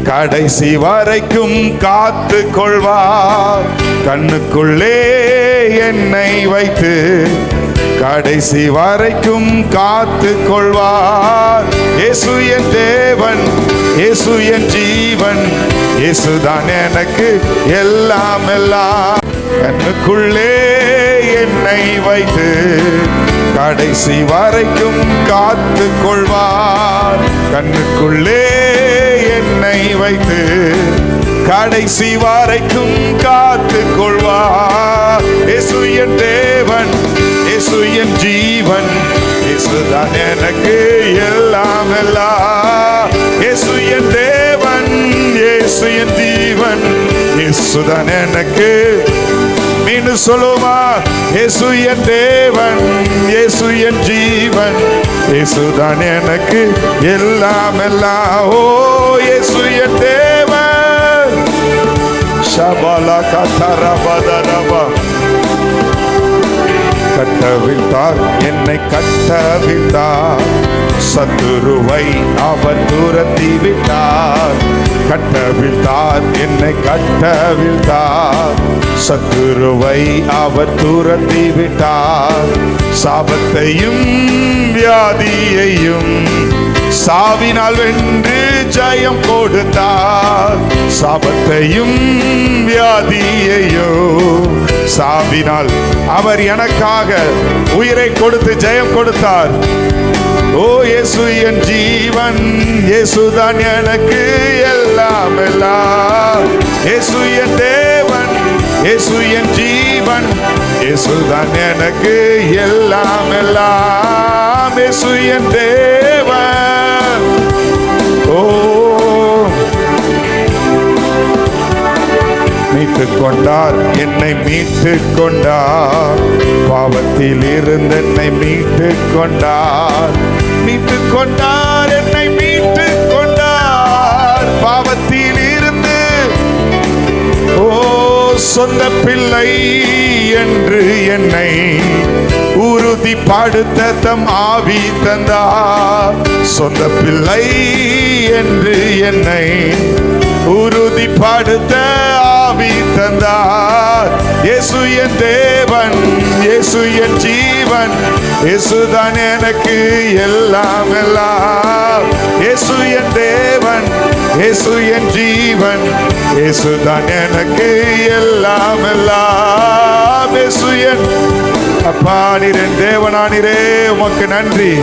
S3: கடைசி வரைக்கும் காத்து கொள்வார். கண்ணுக்குள்ளே என்னை வைத்து கடைசி வரைக்கும் காத்து கொள்வார். இயேசு என் தேவன், இயேசு என் ஜீவன், இயேசுதான் எனக்கு எல்லாம் எல்லாம். கண்ணுக்குள்ளே என்னை வைத்து கடைசி வரைக்கும் காத்து கொள்வார். கண்ணுக்குள்ளே என்னை வைத்து கடைசி வரைக்கும் காத்து கொள்வார். இயேசு என் தேவன், இயேசு என் ஜீவன், இயேசுதான் எனக்கு எல்லாம் எல்லாம். இயேசு என் தேவன், இயேசு என் ஜீவன், இயேசுதான் எனக்கு. மீண்டும் சொல்லுமா? இயேசு என் தேவன், இயேசு என் ஜீவன், இயேசுதான் எனக்கு எல்லாம் எல்லாம். ஓ இயேசு என் தேவன். ஷபலா கதரபதரபா. கட்டவிழ்த்தார், என்னை கட்டவிழ்த்தார், சத்துருவை அவர் துரத்தி விட்டார். கட்டவிழ்த்தார், என்னை கட்டவிழ்த்தார், சத்துருவை அவர் துரத்தி விட்டார். சாபத்தையும் வியாதியையும் சாவினால் வென்று ஜெயம் கொடுத்தார். சாபத்தையும் வியாதியையும் சாவினால் அவர் எனக்காக உயிரை கொடுத்து ஜெயம் கொடுத்தார். ஓ இயேசு என் ஜீவன், இயேசுதான் எனக்கு எல்லாம் எல்லாம். இயேசு என் தேவன், இயேசு என் ஜீவன், இயேசுதான் எனக்கு எல்லாம் எல்லாம். இயேசு என் தேவன். ஓ, மீட்டுக் கொண்டார், என்னை மீட்டுக் கொண்டார். பாவத்தில் இருந்து என்னை மீட்டுக் கொண்டார். மீட்டுக் கொண்டார், என்னை மீட்டுக் கொண்டார். பாவத்தில் இருந்து ஓ, சொந்த பிள்ளை என்று என்னை உறுதிப்படுத்த தம் ஆவி தந்தார். சொந்த பிள்ளை என்று என்னை உறுதிப்படுத்த ஆவி தந்தார். இயேசு என் தேவன், இயேசு என் ஜீவன். இயேசுதான் எனக்கு எல்லாம் எல்லாம். இயேசு என் தேவன், இயேசு என் ஜீவன். இயேசுதான் எனக்கு எல்லாம் எல்லாம். இயேசு என் அப்பா, நீர் என் தேவனானீரே, உமக்கு நன்றி.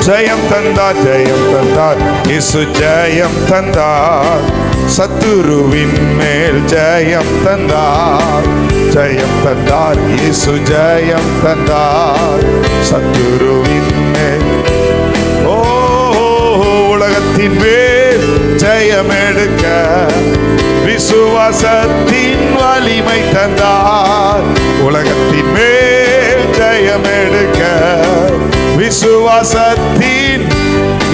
S3: ஜெயம் தந்தார், ஜெயம் தந்தார். இயேசு ஜெயம் தந்தார். சத்துருவின் மேல் ஜெயம் தந்தார். ஜெயம் தந்தார், இயேசு ஜெயம் தந்தார். சத்துருவின் மேல் ஓ, உலகத்தின் மேல் ஜெயம் எடுக்க விசுவாசத்தின் வலிமை தந்தார். உலகத்தின் மேல் ஜெயம் எடுக்க விசுவாசத்தின்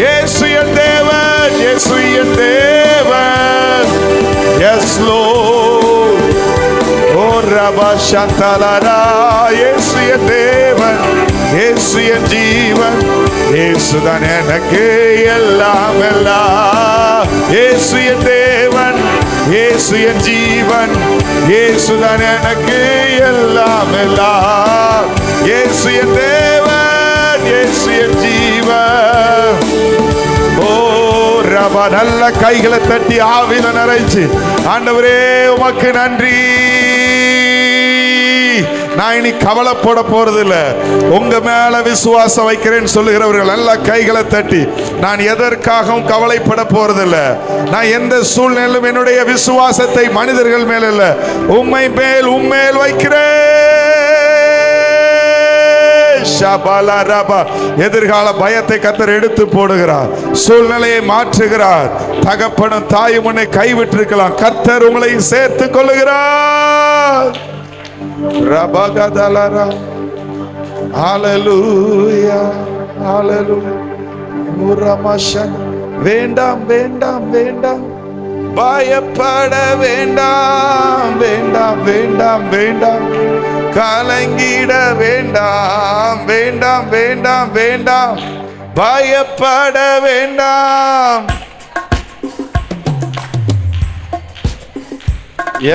S3: இயேசு என் தேவன், இயேசு என் தேவன். Yes Lord. ஓ ரபா சந்தலரா. இயேசு என் தேவன், இயேசு என் ஜீவன். இயேசுதான் எனக்கு எல்லாம் எல்லாம். இயேசு என் தேவன், இயேசு என் ஜீவன். இயேசுதான் எனக்கு எல்லாம் எல்லாம். இயேசு என் தேவன், இயேசு என் ஜீவன். ஓ ரபா, நல்ல கைகளை தட்டி ஆவில நிறைச்சு ஆண்டவரே உமக்கு நன்றி. நான் இனி கவலைப்பட போறதில்ல. உங்க மேல விசுவாசம் வைக்கிறேன்னு சொல்லுகிறவர்கள் நல்ல கைகளை தட்டி, நான் எதற்காகவும் கவலைப்பட போறதில்ல. நான் எந்த சூழ்நிலையிலும் என்னுடைய விசுவாசத்தை மனிதர்கள் மேல் அல்ல, உம்மை மேல் உம்மேல் வைக்கிறேன். எதிர்கால பயத்தை கர்த்தர் எடுத்து போடுகிறார். சூழ்நிலையை மாற்றுகிறார். தகப்பனும் தாயும் உன்னை கைவிட்டிருக்கலாம், கர்த்தர் உங்களை சேர்த்துக் கொள்ளுகிறார். வேண்டாம் வேண்டாம் வேண்டாம், பயப்பட வேண்டாம் வேண்டாம் வேண்டாம் வேண்டாம், கலங்கிட வேண்டாம் வேண்டாம் வேண்டாம் வேண்டாம், பயப்பட வேண்டாம்.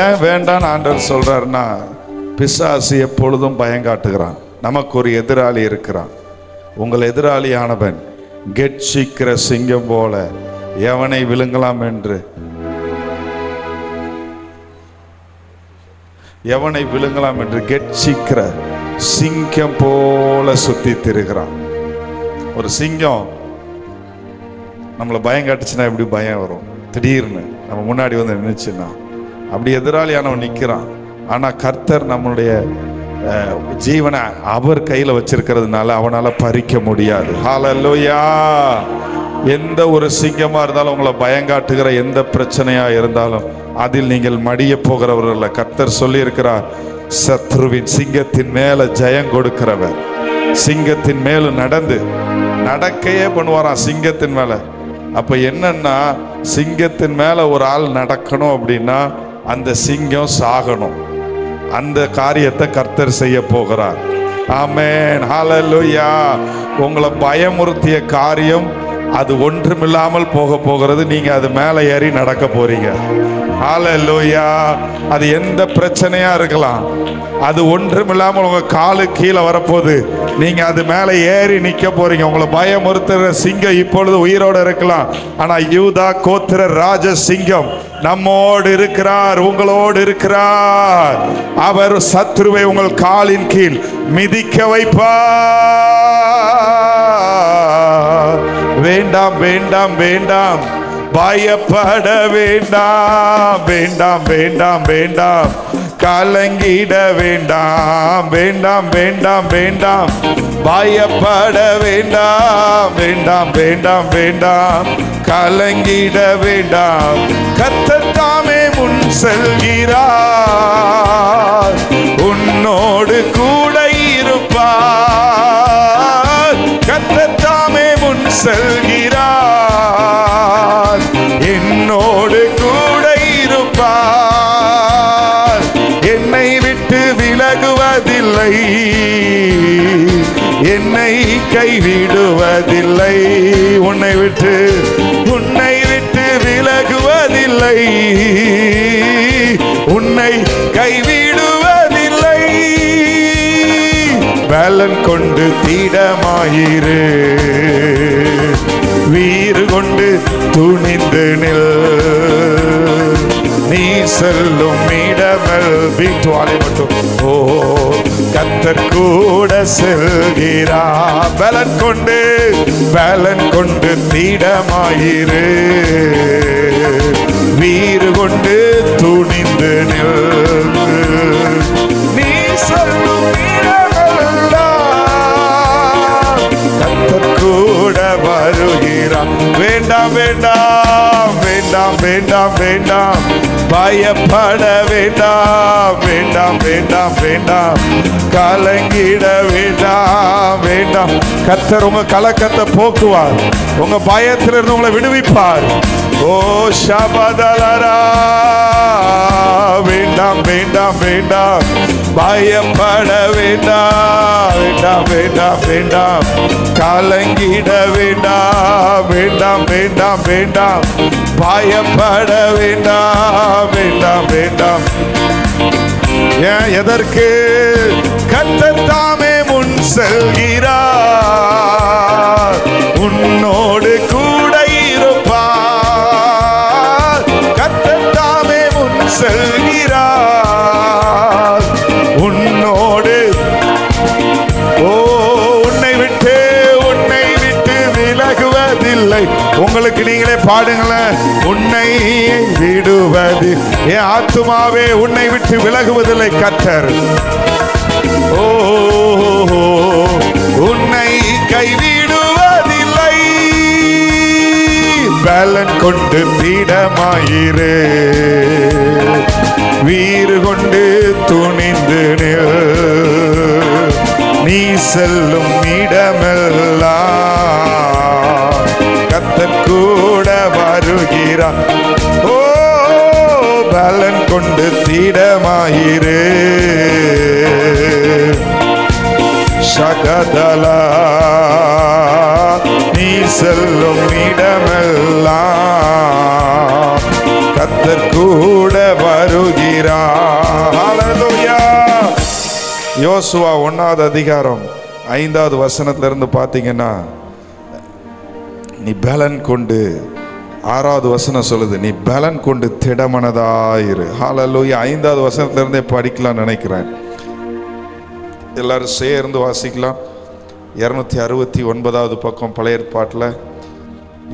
S3: ஏன் வேண்டாம் ஆண்டவர் சொல்றாருன்னா, பிசாசு எப்பொழுதும் பயங்காட்டுகிறான். நமக்கு ஒரு எதிராளி இருக்கிறான். உங்கள் எதிராளியானவன் கெட்சிக்கிற சிங்கம் போல எவனை விழுங்கலாம் என்று கெட்சிக்கிற சிங்கம் போல சுத்தி திரிகிறான். ஒரு சிங்கம் நம்மளை பயம் காட்டுச்சுன்னா எப்படி பயம் வரும்? திடீர்னு நம்ம முன்னாடி வந்து நினைச்சுன்னா அப்படி எதிராளியானவன் நிற்கிறான். ஆனா கர்த்தர் நம்மளுடைய ஜீவனை அவர் கையில வச்சிருக்கிறதுனால அவனால பறிக்க முடியாது. ஹல்லேலூயா. எந்த ஒரு சிங்கமா இருந்தாலும், உங்களை பயங்காட்டுகிற எந்த பிரச்சனையா இருந்தாலும் அதில் நீங்கள் மடிய போகிறவர்கள். கர்த்தர் சொல்லி இருக்கிறார், சத்ருவின் சிங்கத்தின் மேல ஜெயம் கொடுக்கிறவர். சிங்கத்தின் மேல நடக்கையே பண்ணுவாராம் சிங்கத்தின் மேல. அப்ப என்னன்னா, சிங்கத்தின் மேல ஒரு ஆள் நடக்கணும் அப்படின்னா அந்த சிங்கம் சாகணும். அந்த காரியத்தை கர்த்தர் செய்ய போகிறார். ஆமென், ஹல்லேலூயா. உங்களை பயமுறுத்திய காரியம் அது ஒன்றுமில்லாமல் போகிறது. நீங்க அது மேலே ஏறி நடக்க போறீங்க. ஹல்லேலூயா. அது எந்த பிரச்சனையா இருக்கலாம், அது ஒன்றுமில்லாமல் உங்க காலு கீழே வரப்போகுது. நீங்க அது மேலே ஏறி நிக்க போறீங்க. உங்களை பயமுறுத்துற சிங்கம் இப்பொழுது உயிரோடு இருக்கலாம், ஆனா யூதா கோத்திர ராஜ சிங்கம் நம்மோடு இருக்கிறார், உங்களோடு இருக்கிறார். அவர் சத்ருவை உங்கள் காலின் கீழ் மிதிக்க வைப்பார். வேண்டாம் வேண்டாம் வேண்டாம், பயப்பட வேண்டாம் வேண்டாம் வேண்டாம் வேண்டாம், கலங்கிட வேண்டாம் வேண்டாம் வேண்டாம் வேண்டாம், பயப்பட வேண்டாம் வேண்டாம் வேண்டாம் வேண்டாம், கலங்கிட வேண்டாம். கர்த்தர் தாமே முன் செல்கிறார், உன்னோடு கூட இருப்பார். கர்த்தர் தாமே முன் செல்கிறார், என்னோடு கூட இருப்பார். என்னை விட்டு விலகுவதில்லை, என்னை கைவிடுவதில்லை. உன்னை விட்டு விலகுவதில்லை, உன்னை கைவிடுவதில்லை. பலன் கொண்டு தீடமாயிரு, வீறு கொண்டு துணிந்து நில். நீ செல்லும் இடமெல் வீட்டுவாலை மட்டும் ஓ கர்த்தர் கூட செல்கிறார். பலன் கொண்டு தீடமாயிரு, வீறு கொண்டு துணிந்து நில். நீ செல்லும் இடமெல்லாம் கர்த்தர் கூட வருகிறார். வேண்டாம் வேண்டாம் வேண்டாம் வேண்டாம் வேண்டாம், பயப்பட வேண்டாம் வேண்டாம் வேண்டாம் வேண்டாம், கலங்கிட வேண்டாம் வேண்டாம். கர்த்தர் உங்க கலக்கத்தை போக்குவார், உங்க பயத்திலிருந்து உங்களை விடுவிப்பார். ஓ ஷபதலரா, வேண்டாம் வேண்டாம் வேண்டாம், பயப்பட வேண்டாம் வேண்டாம் வேண்டாம் வேண்டாம், கலங்கிட வேண்டாம் வேண்டாம் வேண்டாம் வேண்டாம், பயப்பட வேண்டாம் வேண்டாம் வேண்டாம். ஏன் எதற்கு? கர்த்தர் தாமே முன் செல்கிறார், உன்னோடு கூட இருப்பார். கர்த்தர் தாமே முன் செல்கிறார், உன்னோடு. ஓ உன்னை விட்டு விலகுவதில்லை. உங்களுக்கு நீங்களே பாடுங்களேன். உன்னை விடுவது, என் ஆத்துமாவே உன்னை விட்டு விலகுவதில்லை கர்த்தர். ஓ உன்னை கைவிடுவதில்லை. பலன் கொண்டு தீடமாயிரு, வீறு கொண்டு துணிந்து நில். நீ செல்லும் இடமெல்லாம் கர்த்தர் கூட வருகிறார். ஓ பலன் கொண்டு தீடமாயிரு, சகதலா நீ செல்லும் இடமெல்லாம் கர்த்தர் கூட வருகிறார். ஹல்லேலூயா. யோசுவா 1வது அதிகாரம் 5வது வசனத்திலிருந்து பார்த்தீங்கன்னா, நீ பலன் கொண்டு, 6வது வசனம் சொல்லுது, நீ பலன் கொண்டு திடமனதாயிரு. ஹல்லேலூயா. 5வது வசனத்திலிருந்தே படிக்கலாம் நினைக்கிறேன். எல்லாரும் சேர்ந்து வாசிக்கலாம். 269வது பக்கம் பழைய ஏற்பாட்டில்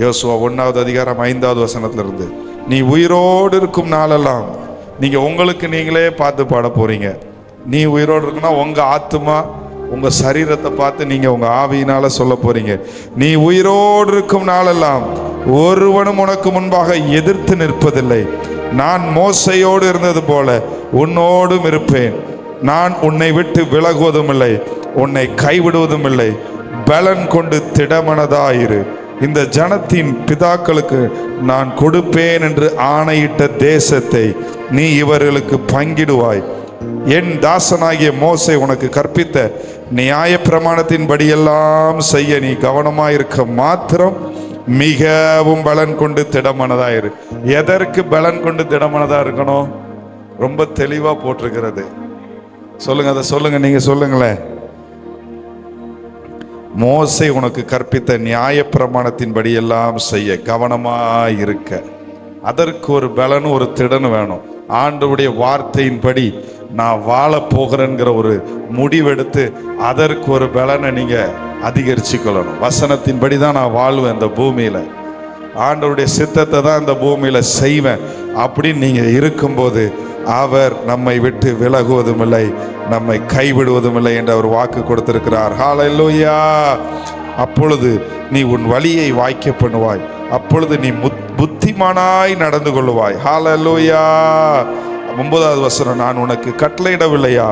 S3: யோசுவா 1வது அதிகாரம் 5வது வசனத்திலிருந்து. நீ உயிரோடு இருக்கும் நாளெல்லாம், நீங்க உங்களுக்கு நீங்களே பார்த்து பாட போறீங்க. நீ உயிரோடு இருக்குன்னா உங்க ஆத்துமா உங்க சரீரத்தை பார்த்து நீங்க உங்க ஆவியினால சொல்ல போறீங்க. நீ உயிரோடு இருக்கும் நாளெல்லாம் ஒருவனும் உனக்கு முன்பாக எதிர்த்து நிற்பதில்லை. நான் மோசையோடு இருந்தது போல உன்னோடும் இருப்பேன். நான் உன்னை விட்டு விலகுவதும் இல்லை, உன்னை கைவிடுவதும் இல்லை. பலன் கொண்டு திடமனதாயிரு. இந்த ஜனத்தின் பிதாக்களுக்கு நான் கொடுப்பேன் என்று ஆணையிட்ட தேசத்தை நீ இவர்களுக்கு பங்கிடுவாய். என் தாசனாகிய மோசே உனக்கு கற்பித்த நியாய பிரமாணத்தின்படியெல்லாம் செய்ய நீ கவனமாயிருக்க மாத்திரம் மிகவும் பலன் கொண்டு திடமனதாயிரு. எதற்கு பலன் கொண்டு திடமனதா இருக்கணும்? ரொம்ப தெளிவா போட்டிருக்கிறது. சொல்லுங்க, அதை சொல்லுங்க, நீங்க சொல்லுங்களேன். மோசே உனக்கு கற்பித்த நியாய பிரமாணத்தின்படி எல்லாம் செய்ய கவனமாயிருக்க. அதற்கு ஒரு பலன், ஒரு திடன் வேணும். ஆண்டவருடைய வார்த்தையின்படி நான் வாழ போகிறேங்கிற ஒரு முடிவெடுத்து அதற்கு ஒரு பலனை நீங்க அதிகரிச்சு கொள்ளணும். வசனத்தின்படி தான் நான் வாழ்வேன் இந்த பூமியில, ஆண்டவருடைய சித்தத்தை தான் இந்த பூமியில செய்வேன் அப்படின்னு நீங்க இருக்கும்போது அவர் நம்மை விட்டு விலகுவதும் இல்லை, நம்மை கைவிடுவதும் இல்லை என்று அவர் வாக்கு கொடுத்திருக்கிறார். ஹல்லேலூயா. அப்பொழுது நீ உன் வழியை வாய்க்க பண்ணுவாய், அப்பொழுது நீ புத்திமானாய் நடந்து கொள்ளுவாய். ஹல்லேலூயா. 9வது வசனம், நான் உனக்கு கட்டளையிடவில்லையா?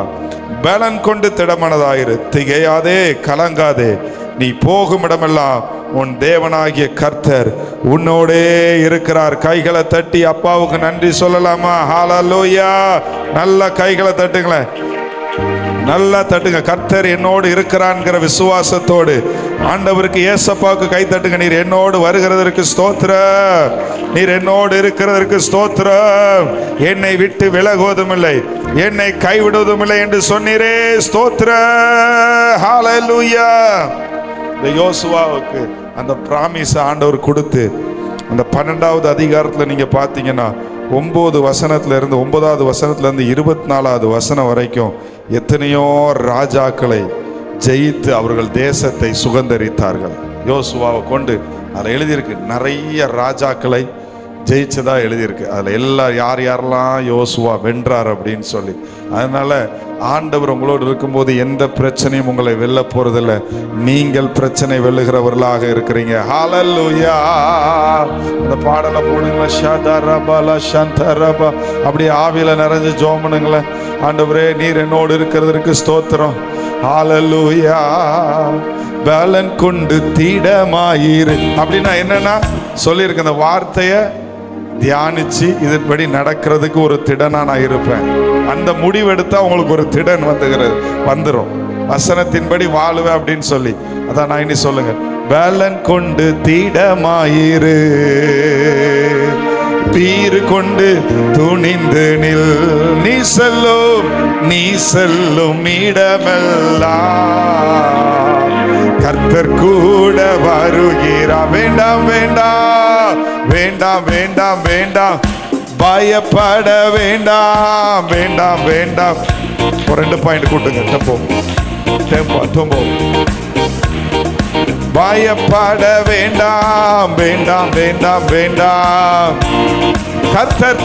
S3: பலன் கொண்டு திடமனதாயிரு, திகையாதே, கலங்காதே. நீ போகும் இடமெல்லாம் உன் தேவனாகிய கர்த்தர் உன்னோடே இருக்கிறார். கைகளை தட்டி அப்பாவுக்கு நன்றி சொல்லலாமா? ஹல்லேலூயா. நல்ல கைகளை தட்டுங்களேன், நல்லா தட்டுங்க. கர்த்தர் என்னோடு இருக்கிறான்ங்கிற விசுவாசத்தோடு ஆண்டவருக்கு, ஏசப்பாவுக்கு கை தட்டுங்க. நீர் என்னோடு வருகிறதற்கு ஸ்தோத்திரம், நீர் என்னோடு இருக்கிறதற்கு ஸ்தோத்திரம். என்னை விட்டு விலகுவதும் இல்லை, என்னை கைவிடுவதும் இல்லை என்று சொன்னீரே, ஸ்தோத்திரம். ஹல்லேலூயா. இந்த யோசுவாவுக்கு அந்த பிராமிஸ் ஆண்டவர் கொடுத்து, அந்த 12வது அதிகாரத்தில் நீங்க பார்த்தீங்கன்னா 9 வசனத்துல இருந்து 9வது வசனத்துல இருந்து 24வது வசனம் வரைக்கும் எத்தனையோ ராஜாக்களை ஜெயித்து அவர்கள் தேசத்தை சுதந்தரித்தார்கள். யோசுவாவை கொண்டு அதில் எழுதியிருக்கு, நிறைய ராஜாக்களை ஜெயிச்சதா எழுதியிருக்கு. அதில் யார் யாரெல்லாம் யோசுவா வென்றார் அப்படின்னு சொல்லி. அதனால ஆண்டவர் உங்களோடு இருக்கும்போது எந்த பிரச்சனையும் உங்களை வெல்ல போறதில்ல, நீங்கள் பிரச்சனை வெல்லுகிறவர்களாக இருக்கிறீங்க. ஹல்லேலூயா. அந்த பாடலை போடுங்களேன், ஷதரபல சந்தரப, அப்படியே ஆவியில நிறைஞ்சு ஜெபம் பண்ணுங்களேன். ஆண்டவரே, நீர் என்னோடு இருக்கிறதற்கு ஸ்தோத்திரம். ஹல்லேலூயா. பலன் கொண்டு திடமாயிரு அப்படின்னா என்னன்னா சொல்லியிருக்க அந்த வார்த்தையை தியானிச்சு இதன்படி நடக்கிறதுக்கு ஒரு திடனா நான் இருப்பேன். அந்த முடிவெடுத்தா உங்களுக்கு ஒரு திடன் வந்துடும். வசனத்தின்படி வாழுவேன் அப்படின்னு சொல்லி. அதான் நான் இனி சொல்லுங்க, பலன் கொண்டு திடமாயிரு, பீறு கொண்டு துணிந்து நில், நீ செல்லும் இடமெல்லாம் கர்த்தர் கூட வருகிறார். வேண்டாம் வேண்டாம் வேண்டாம் வேண்டாம் வேண்டாம், பயப்பட வேண்டாம் வேண்டாம் வேண்டாம். ஒரு 2 பாயிண்ட் கூட்டுங்க. டெம்போ. பயப்பட வேண்டாம் வேண்டாம் வேண்டாம் வேண்டாம், கர்த்தர்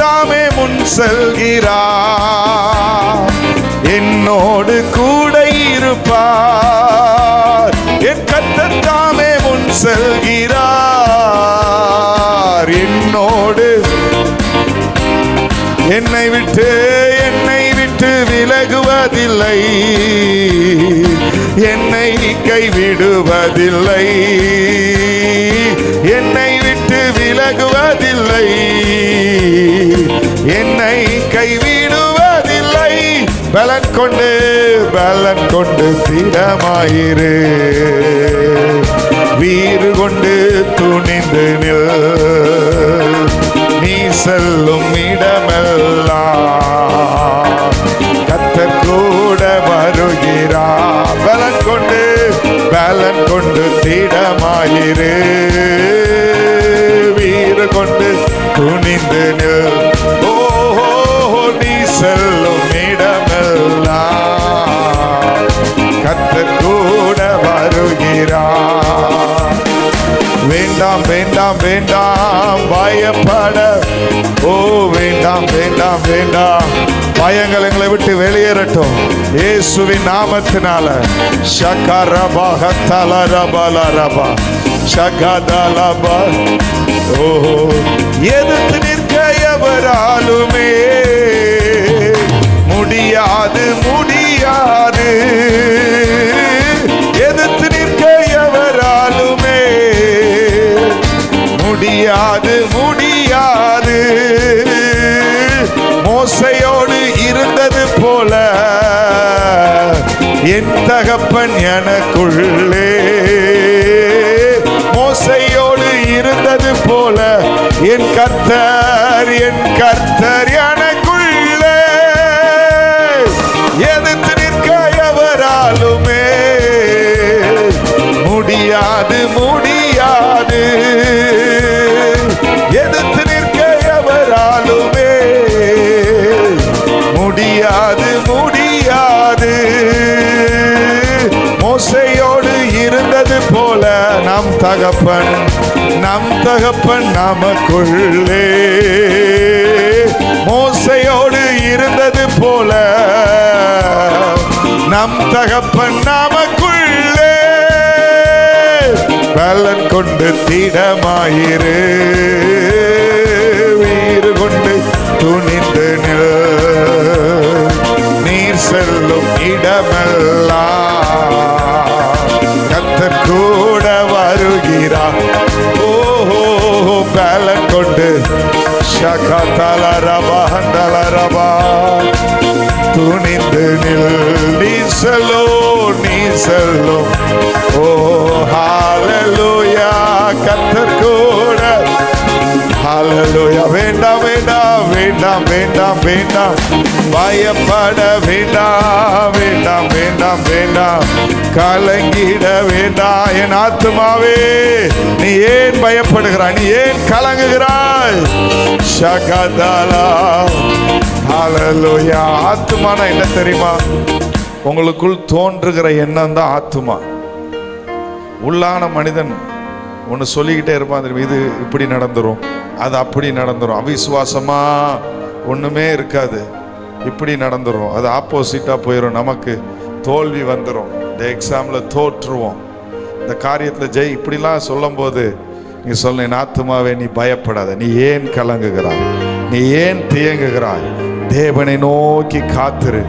S3: தாமே முன் செல்கிறார், என்னோடு கூட இருப்பார். என் கர்த்தர் தாமே முன் செல்கிறார், என்னோடு, என்னை விட்டு விலகுவதில்லை, என்னை கைவிடுவதில்லை, என்னை விட்டு விலகுவதில்லை, என்னை கைவிடுவதில்லை. பலன் கொண்டு திடமாயிரு, வீறு கொண்டு துணிந்து நில், நீ செல்லும் இடமெல்லாம் கர்த்தர் கூட வருகிறார். பலன் கொண்டு திடமாயிரு, வீறு கொண்டு துணிந்து நில், ஓஹோ நீ செல்லும் இடமெல்லாம் கர்த்தர் கூட வருகிறார். வேண்டாம் வேண்டாம் வேண்டாம் பயப்பட, ஓ வேண்டாம் வேண்டாம் வேண்டாம், பயங்கள் எங்களை விட்டு வெளியேறட்டும் இயேசுவின் நாமத்தினால. ஷகரபா ஹத்தலரபலரபா ஷகதலபா. ஓ எதிர்த்து நிற்க எவராலுமே முடியாது, எதிர்த்து நிற்க எவராலுமே முடியாது. மோசையோடு இருந்தது போல என் தகப்பன் எனக்குள்ளே, மோசையோடு இருந்தது போல என் கர்த்தர் எனக்குள்ளே. எதிர்த்து நிற்க எவராலுமே முடியாது, எதிர்த்து நிற்க எவராலுமே முடியாது. மோசையோடு இருந்தது போல நம் தகப்பன் நமக்குள்ளே, நம் தகப்பன் நமக்குள்ளே பலன் கொண்டு திடமாயிரு, வீறு கொண்டு துணிந்து நில், நீர் செல்லும் இடமெல்லாம் கர்த்தர் கூட வருகிறார். ஓஹோ பலன் கொண்டு ஷகதலரபா துணிந்து நில், நீ செல்லும். ஓ ஹalleluya கர்த்தர் கூட. ஹalleluya. வேண்டாம் வேண்டாம் வேண்டாம் வேண்டாம் வேண்டாம் பயப்பட வேண்டாம் வேண்டாம் வேண்டாம் வேண்டாம் கலங்கிட வேண்டாம். என் ஆத்துமாவே நீ ஏன் பயப்படுகிறாய், நீ ஏன் கலங்குகிறாய்? ஷகதலா. ஹalleluya. ஆத்துமானா என்ன தெரியுமா? உங்களுக்குள் தோன்றுகிற எண்ணம் தான் ஆத்துமா. உள்ளான மனிதன் ஒன்று சொல்லிக்கிட்டே இருப்பான் தெரியுமா, இது இப்படி நடந்துரும், அது அப்படி நடந்துரும், அவிசுவாசமா ஒண்ணுமே இருக்காது, இப்படி நடந்துரும், அது ஆப்போசிட்டா போயிடும், நமக்கு தோல்வி வந்துடும், இந்த எக்ஸாம்ல தோற்றுவோம், இந்த காரியத்துல ஜெய், இப்படிலாம் சொல்லும் போது நீ சொல்ல, என் ஆத்துமாவே நீ பயப்படாத, நீ ஏன் கலங்குகிறாய், நீ ஏன் தியங்குகிறாய்? தேவனை நோக்கி காத்திரு,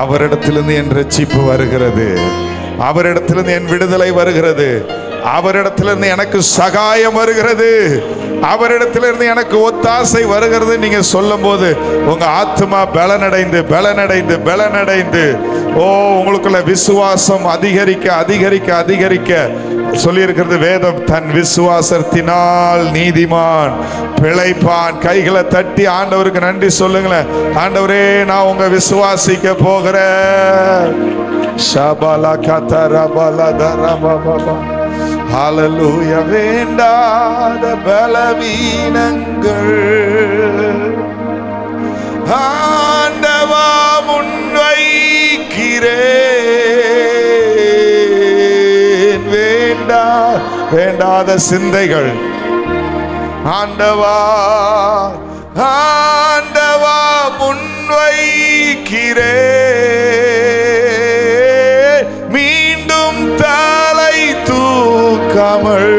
S3: அவரிடத்திலிருந்து என் ரட்சிப்பு வருகிறது, அவரிடத்திலிருந்து என் விடுதலை வருகிறது, அவரிடத்திலிருந்து எனக்கு சகாயம் வருகிறது, அவரிடத்திலிருந்து எனக்கு ஒத்தாசை வருகிறது. நீங்க சொல்லும் போது உங்க ஆத்மா பலனடைந்து பலனடைந்து பலனடைந்து, ஓ உங்களுக்குள்ள விசுவாசம் அதிகரிக்க அதிகரிக்க அதிகரிக்க சொல்லியிருக்கிறது வேதம். தன் விசுவாசத்தினால் நீதிமான் பிழைப்பான். கைகளை தட்டி ஆண்டவருக்கு நன்றி சொல்லுங்களேன். ஆண்டவரே, நான் உங்க விசுவாசிக்க போகிறேன். ஷபல கதரபல தரபபப. ஹalleluya. வேண்டாத பலவீனங்கள் ஆண்டவா முன்வைக்கிறேன். வேண்டாத சிந்தைகள் ஆண்டவா ஆண்டவா முன்வைக்கிறேன். மீண்டும் தலை தூக்காமல்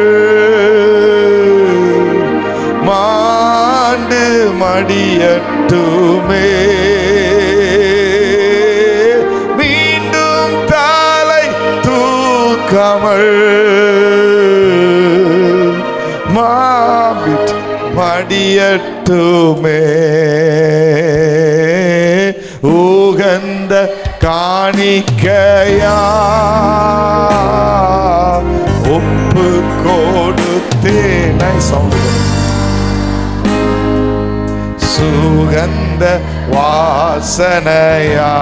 S3: மாண்டு மடியட்டுமே. மீண்டும் தலை தூக்காமல் மடியட்டுமே. உகந்த காணிக்கையா ஒப்பு கொடுத்தேனை சுகந்த வாசனையா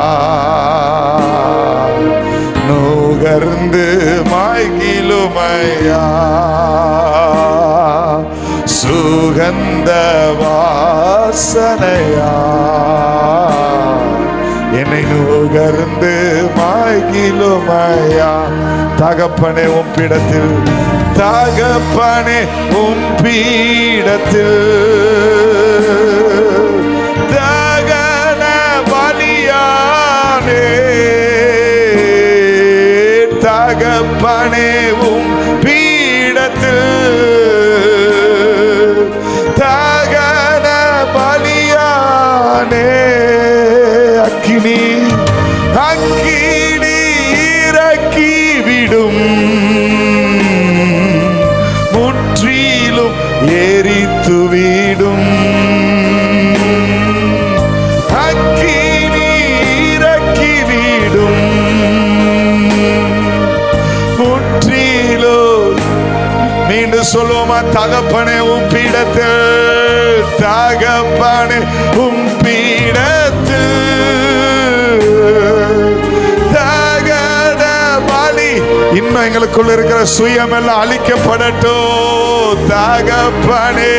S3: நுகர்ந்து மகிழுமையா. சுகந்த வாசனையா என்னை நுகர்ந்து மகிழுமையா. தகப்பனே உம் பீடத்தில், தகப்பனே உம் பீடத்தில் தகன பலியானே. தகப்பனே உம் பீடத்தில் தகன பலியானே. அக்கினி அக்கினி இறக்கி விடும், முற்றிலும் எரித்து விடும். அக்கினி இறக்கி விடும், முற்றிலும். மீண்டும் சொல்லுவோமா? தகப்பனே உம் பீடத்தில், தகப்பனே உம் பீடத்தில் தகன பலி. இன்னும் எங்களுக்குள்ள இருக்கிற சுயமெல்லாம் அழிக்கப்படட்டும். தகப்பனே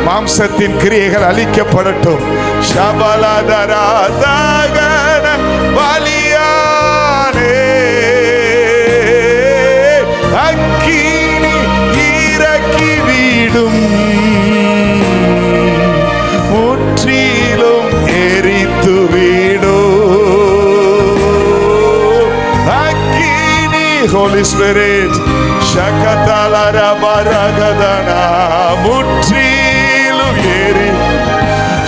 S3: மாம்சத்தின் கிரியைகள் அழிக்கப்படட்டும். ஷபலதரா தகன பலியானே. அக்கினி இறக்கி விடும், முற்றிலும் எரித்து விடும். Holy Spirit. Shakatalara baragadana முற்றிலும் ஏறி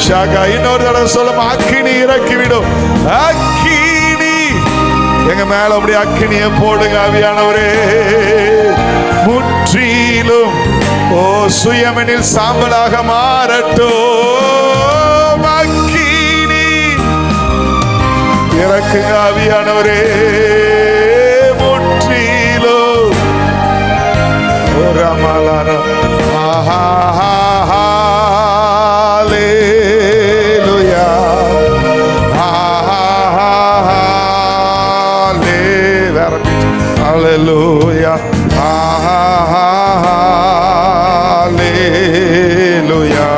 S3: ஷாகா. இன்னொரு தடவை சொல்லும், அக்கினி இறக்கிவிடும். அக்கினி எங்க மேல அப்படி அக்கினியை போடுங்க ஆவியானவரே. முற்றிலும் ஓ சுயமெனில் சாம்பலாக மாறட்டும். அக்கினி இறக்குங்க ஆவியானவரே. முற்றிலும் ஒரு அமலான Hallelujah, hallelujah, hallelujah,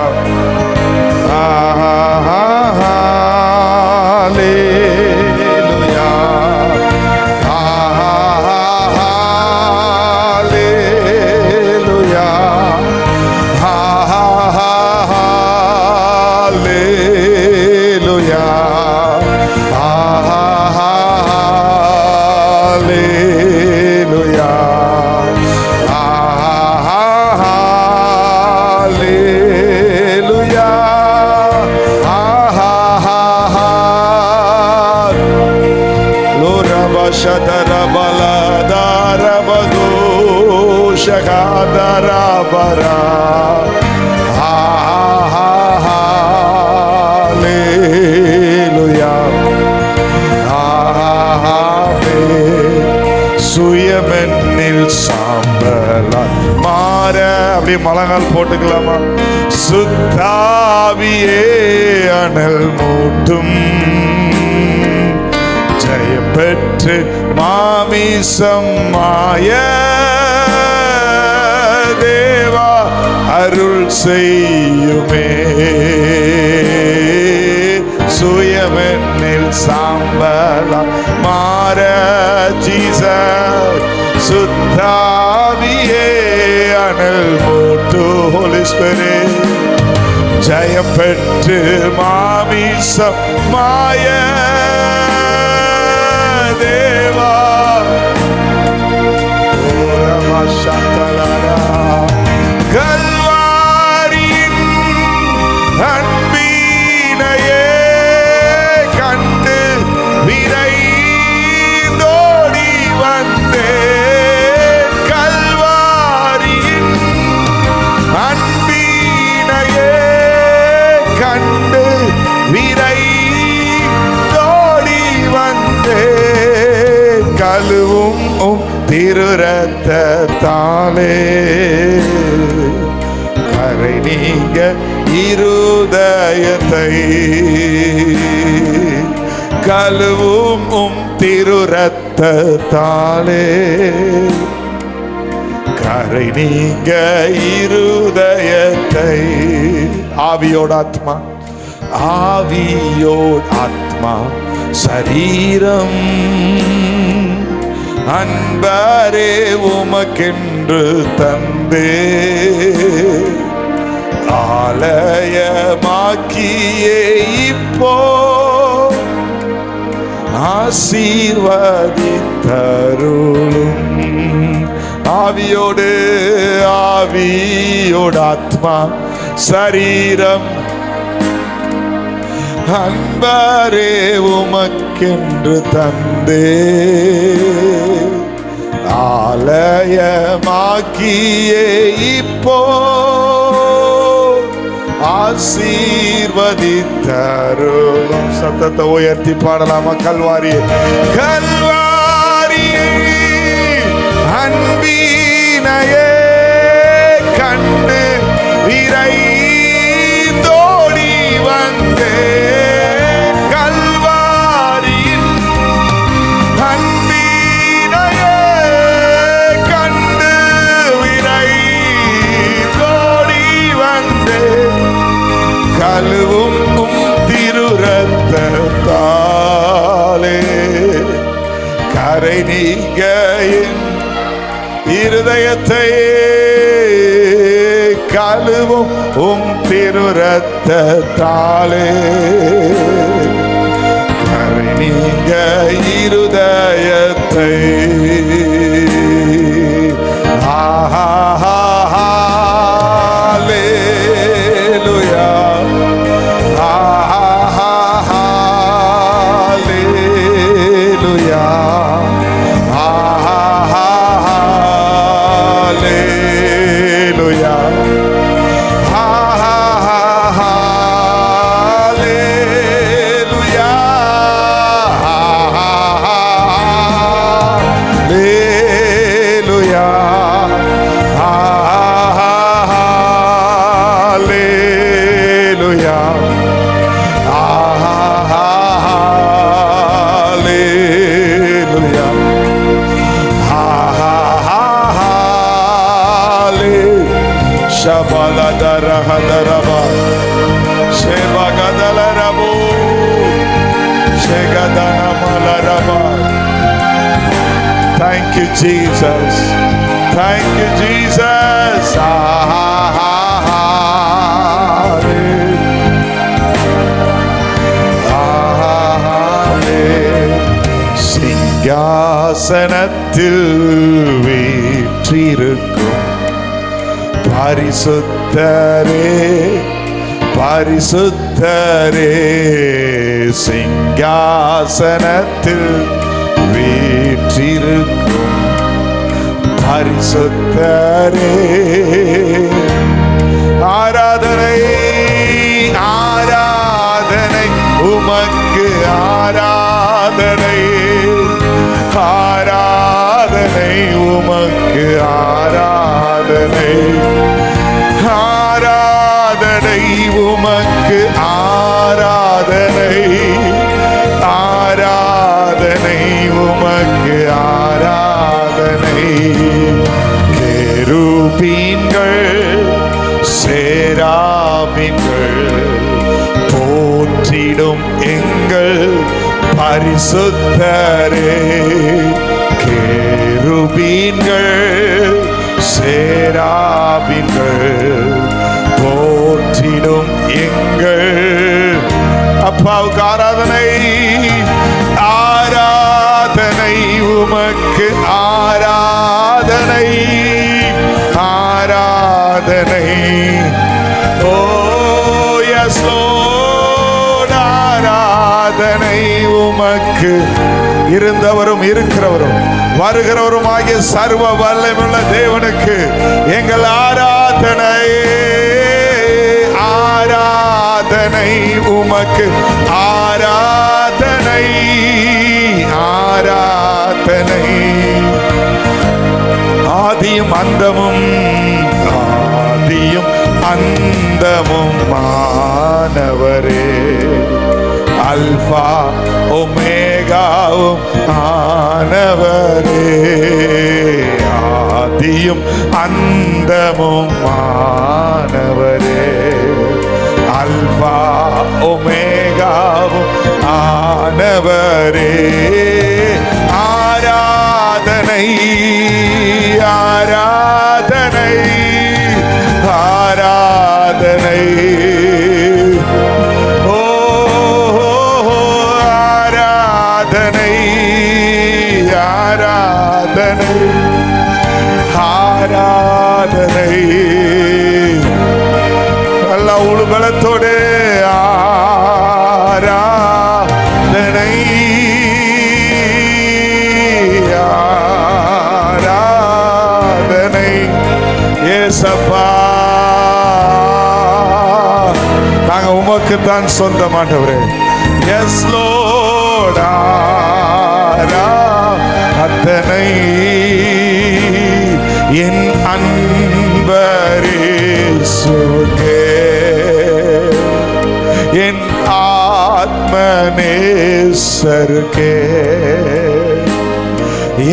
S3: சுயமென்னில் சாம்பலா மாற அப்படியே மலங்கால் போட்டுக்கலாமா? சுத்தாவியே அனல் மூட்டும் ஜெயம் பெற்று மாமிசம் மாய தேவா அருள் செய்யுமே. சுயமென்னில் சாம்பலா மாற ஜீசஸ். சுத்தாவியே அனல் மூட்டு Holy Spirit. ஜெயம் பெற்று மாமிசம் மாய தேவா கல்வாரியின் அன்பினையே கண்டு விரைந்தோடி வந்தேன். கல்வாரியின் அன்பினையே கண்டு விரைந்தோடி வந்தேன். கழுவும் திருரத்தாலே கரை நீங்க இருதயத்தை. கழுவும் திருரத்தாலே கரை நீங்க இருதயத்தை. ஆவியோட ஆத்மா, ஆவியோட ஆத்மா சரீரம் அன்பரே உமக்கென்று தந்தே. ஆலயமாக்கியே இப்போ ஆசீர்வதித்தருளும். ஆவியோடு ஆவியோட ஆத்மா சரீரம் அன்பரே உமக்கென்று தந்தே. ஆலயமாக்கியே இப்போ ஆசீர்வதித்தருளும். சத்தத்தை உயர்த்தி பாடலாமா? கல்வாரியே கல்வாரியே அன்பினையே கண்டு விரைந்தோடி வந்தே. கல்வாரியின் அன்பினையே கண்டு விரைந்தோடி வந்தே. கழுவும் திருரத்தாலே கரை நீங்க இருதயத்தை. கழுவும் திருரத்தாலே கரை நீங்க இருதயத்தை. Thank you, Jesus. Thank you, Jesus. சிங்காசனத்தில் வீற்றிருக்கும் பரிசுத்தரே, பரிசுத்தரே, சிங்காசனத்தில் வீற்றிருக்கும் பரிசுத்தரே, ஆராதனை ஆராதனை உமக்கு, ஆராதனை ஆராதனை உமக்கு, ஆராதனை ஆராதனை உமக்கு, ஆராதனை ஆராதனை உமக்கு, ஆராதனை. கேருபீன்கள் சேராபீன்கள் போற்றிடும் எங்கள் பரிசுத்தரே, கேருபீன்கள் சேராபீன்கள் போற்றிடும் எங்கள் அப்பாவுக்கு ஆராதனை, ஆராதனை உமக்கு, ஆராதனை ஆராதனை. ஓ எஸ் லார்ட், ஆராதனை உமக்கு, இருந்தவரும் இருக்கிறவரும் வருகிறவரும் ஆகிய சர்வ வல்லமையுள்ள தேவனுக்கு எங்கள் ஆராதனை, ஆராதனை உமக்கு, ஆராதனை ஆராதனை. ஆதியும் அந்தமும், ஆதியும் அந்தமும் மானவரே, அல்பா ஒமேகாவும் ஆனவரே, ஆதியும் அந்தமும் மானவரே, அல்பா ஒமேகாவும் ஆனவரே, ஆராதனை ஆராதனை ஆராதனை. ஓ ஆராதனை ஆராதனை ஆராதனை. எல்லா உள்பலத்தோடு ஆராதனை ஆராதனை. ஏசப்பா, நாங்க உமக்குத்தான் சொந்தமானவரே. எஸ் லார்ட், ஆராதனை என் அன்பரேசுவே, என் ஆத்மநேசருக்கே,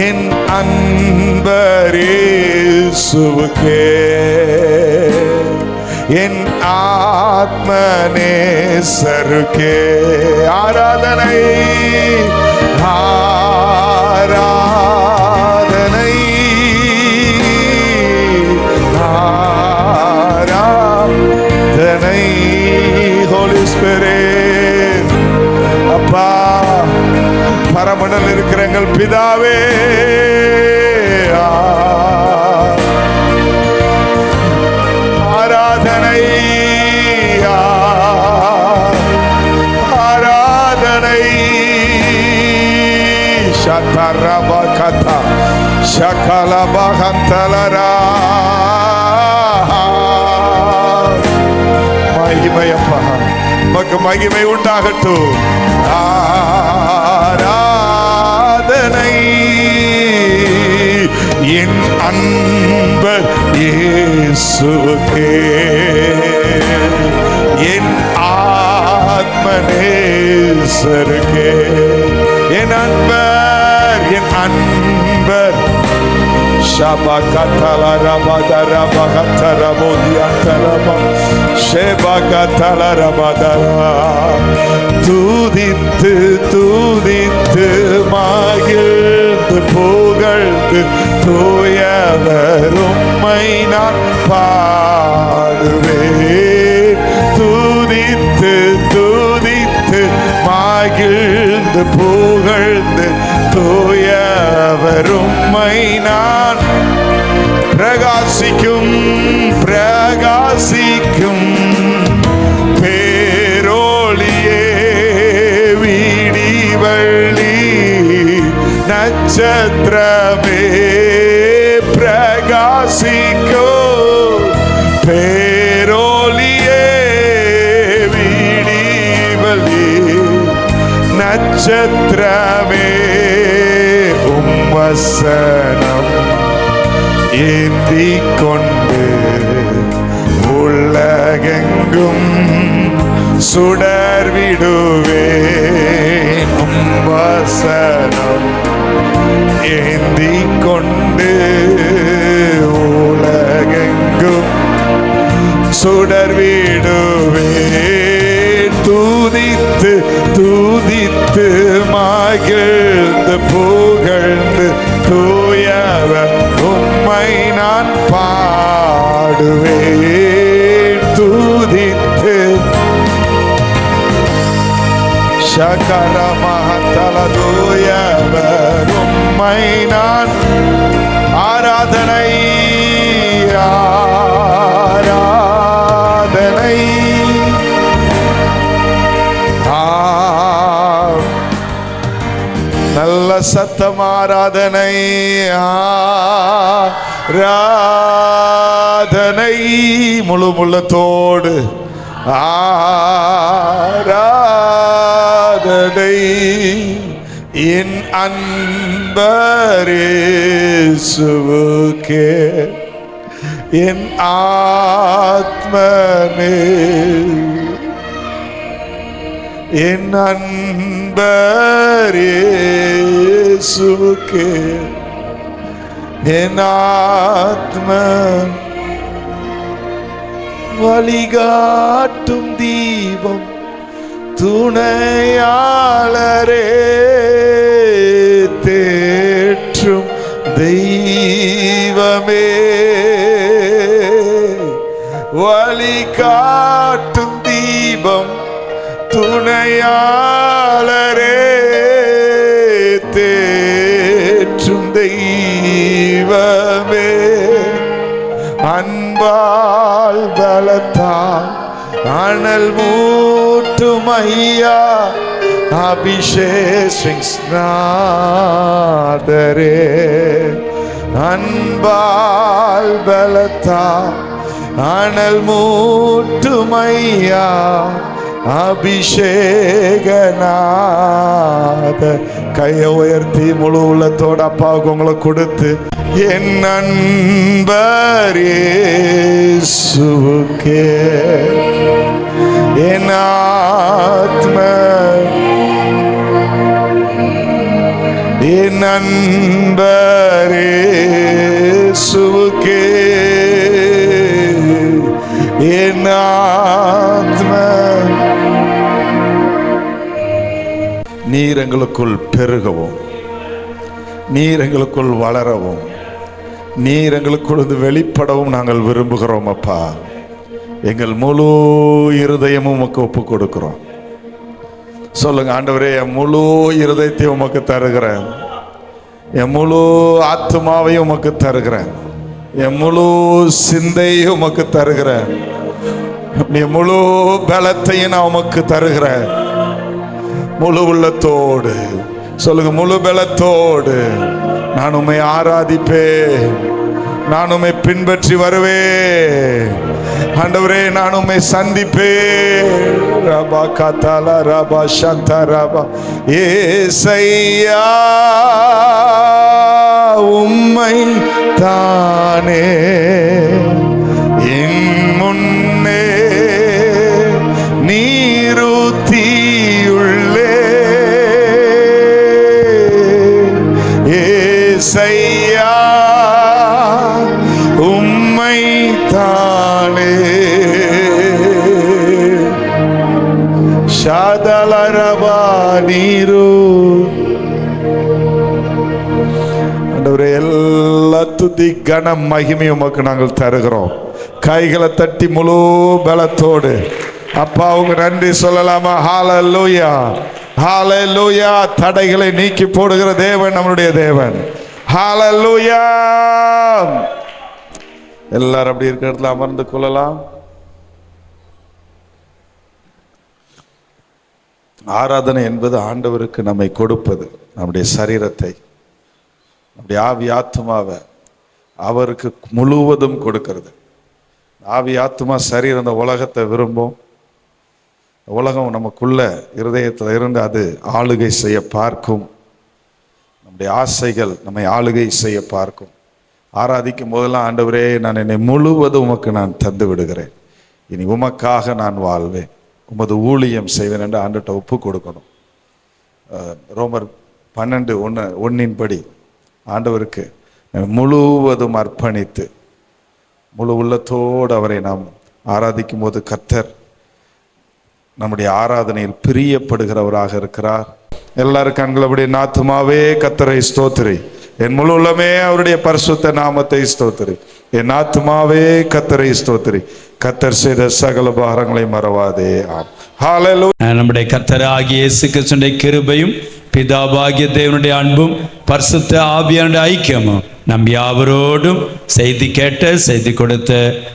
S3: என் அன்பரேசுவுக்கே, என் ஆத்மநேசருக்கே ஆராதனை ஆராதனை ஆராதனை. ஹோலி ஸ்பிரிட், அப்பா, பரமண்டல் இருக்கிற எங்கள் பிதாவே, ஆராதனை ஆராதனை. சதரபகதா சகலபகந்தலரா. மகிமையப்பா, உமக்கு மகிமை உண்டாகட்டும். ஆராதனை என் அன்பர் இயேசுவுக்கே, என் ஆத்மநேசருக்கே, என் அன்பர், என் அன்பர். துதித்து மகிழ்ந்து புகழ்ந்து தூயவர் உம்மை நான் பாடுவேன். துதித்து துதித்து மகிழ்ந்து புகழ்ந்து தூயவர் உம்மை நான் பிரகாசிக்கும் பிரகாசிக்கும் பேரோளியே விடிவள்ளி நட்சத்திரமே பிரகாசிக்கோ பேரோளியே விடிவள்ளி நட்சத்திரமே உம் வசனம் ஏந்தி கொண்டு உலகெங்கும் சுடர் விடுவேன். உம் வசனம் ஏந்தி கொண்டு உலகெங்கும் சுடர் விடுவேன். துதித்து துதித்து மகிழ்ந்து புகழ்ந்து தூயவர் உம்மை நான் பாடுவேன். துதித்து சகரமஹதல தூயவர் உம்மை நான் ஆராதனை ஆராதனை நல்ல சத்தம் ஆராதனை ஆராதனை முழு முள்ளத்தோடு ஆராதனை என் அன்பரேசுவுக்கே என் ஆத்மனே என் அன்பரேசுவுக்கே என் ஆத்ம வழிகாட்டும் தீபம் துணையாளரே தேற்றும் தெய்வமே வழிகாட்டும் தீபம் துணையாளரே தேற்றும் தெய்வமே அன்பால் பலத்தால் அனல் மூட்டும் ஐயா அபிஷேகரே அன்பால் பலத்தால் அனல் மூட்டும் ஐயா அபிஷேகநாத கையை உயர்த்தி முழு உள்ளத்தோட அப்பாவுக்கு உங்களை கொடுத்து என் நண்பர் இயேசுவுக்கே என் ஆத்ம என் நண்பர் இயேசுவுக்கே என் ஆத்ம நீர் எங்களுக்குள் பெருகவும் நீர் எங்களுக்குள் வளரவும் நீர் எங்களுக்குள் வெளிப்படவும் நாங்கள் விரும்புகிறோம் அப்பா. எங்கள் முழு இருதயமும் உமக்கு ஒப்பு கொடுக்கிறோம். சொல்லுங்க ஆண்டவரே, என் முழு இருதயத்தையும் உமக்கு தருகிறேன், என் முழு ஆத்மாவையும் உமக்கு தருகிறேன், என் முழு சிந்தையும் உமக்கு தருகிறேன், என் முழு பலத்தையும் நான் உமக்கு தருகிறேன். முழு உள்ளத்தோடு சொல்லுங்க, முழு பலத்தோடு நான் உம்மை ஆராதிப்பேன், நான் உம்மை பின்பற்றி வருவேன். ஆண்டவரே, நான் உம்மை சந்திப்பேன். ரபா கதல ரபா சந்த ரபா ஏசையா உம்மை தானே என் முன்னே நீருத்தியுள்ளே ஏசையா உம்மை தானே ஷாதல ரபா நீரு ஆண்டவரே, எல்லா துதி கன மகிமை உமக்கு நாங்கள் தருகிறோம். கைகளை தட்டி முழு பலத்தோடு அப்பா உங்க நன்றி சொல்லலாமா? ஹalleluya, ஹalleluya. தடைகளை நீக்கி போடுகிற தேவன் நம்முடைய தேவன். ஹalleluya. எல்லாரும் அப்படி இருக்கிற இடத்துல அமர்ந்து கொள்ளலாம். ஆராதனை என்பது ஆண்டவருக்கு நம்மை கொடுப்பது, நம்முடைய சரீரத்தை, நம்முடைய ஆவி ஆத்துமாவை அவருக்கு முழுவதும் கொடுக்கிறது. ஆவி ஆத்துமா சரீரம் இந்த உலகத்தை விரும்பும். உலகம் நமக்குள்ள இருதயத்தில் இருந்து அது ஆளுகை செய்ய பார்க்கும். நம்முடைய ஆசைகள் நம்மை ஆளுகை செய்ய பார்க்கும். ஆராதிக்கும் போதெல்லாம் ஆண்டவரே, நான் என்னை முழுவதும் உமக்கு நான் தந்து விடுகிறேன், இனி உமக்காக நான் வாழ்வேன், உமது ஊழியம் செய்வேன் என்று ஆண்டவர்கிட்ட ஒப்பு கொடுக்கணும். ரோமர் 12:1 படி ஆண்டவருக்கு முழுவதும் அர்ப்பணித்து முழு உள்ளத்தோடு அவரை நாம் ஆராதிக்கும் போது கர்த்தர் நம்முடைய ஆராதனையில் பிரியப்படுகிறவராக இருக்கிறார். எல்லாரும் கண்களபடி, ஆத்துமாவே கர்த்தரை ஸ்தோத்திரி, என் முழு உள்ளமே அவருடைய பரிசுத்த நாமத்தை ஸ்தோத்திரி, என் ஆத்துமாவே கர்த்தரை ஸ்தோத்திரி, கர்த்தர் செய்த சகல பாரங்களை மறவாதே. ஆம். ஹalleluya.
S4: நம்முடைய கர்த்தராகிய இயேசு கிறிஸ்துவின் கிருபையும் பிதாவாகிய தேவனுடைய அன்பும் பரிசுத்த ஆவியானுடைய ஐக்கியமும் நம் யாவரோடும் செய்தி கேட்ட செய்தி கொடுத்த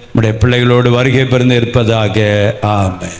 S4: நம்முடைய பிள்ளைகளோடு வருகை பெறுந்து இருப்பதாக. ஆமென்.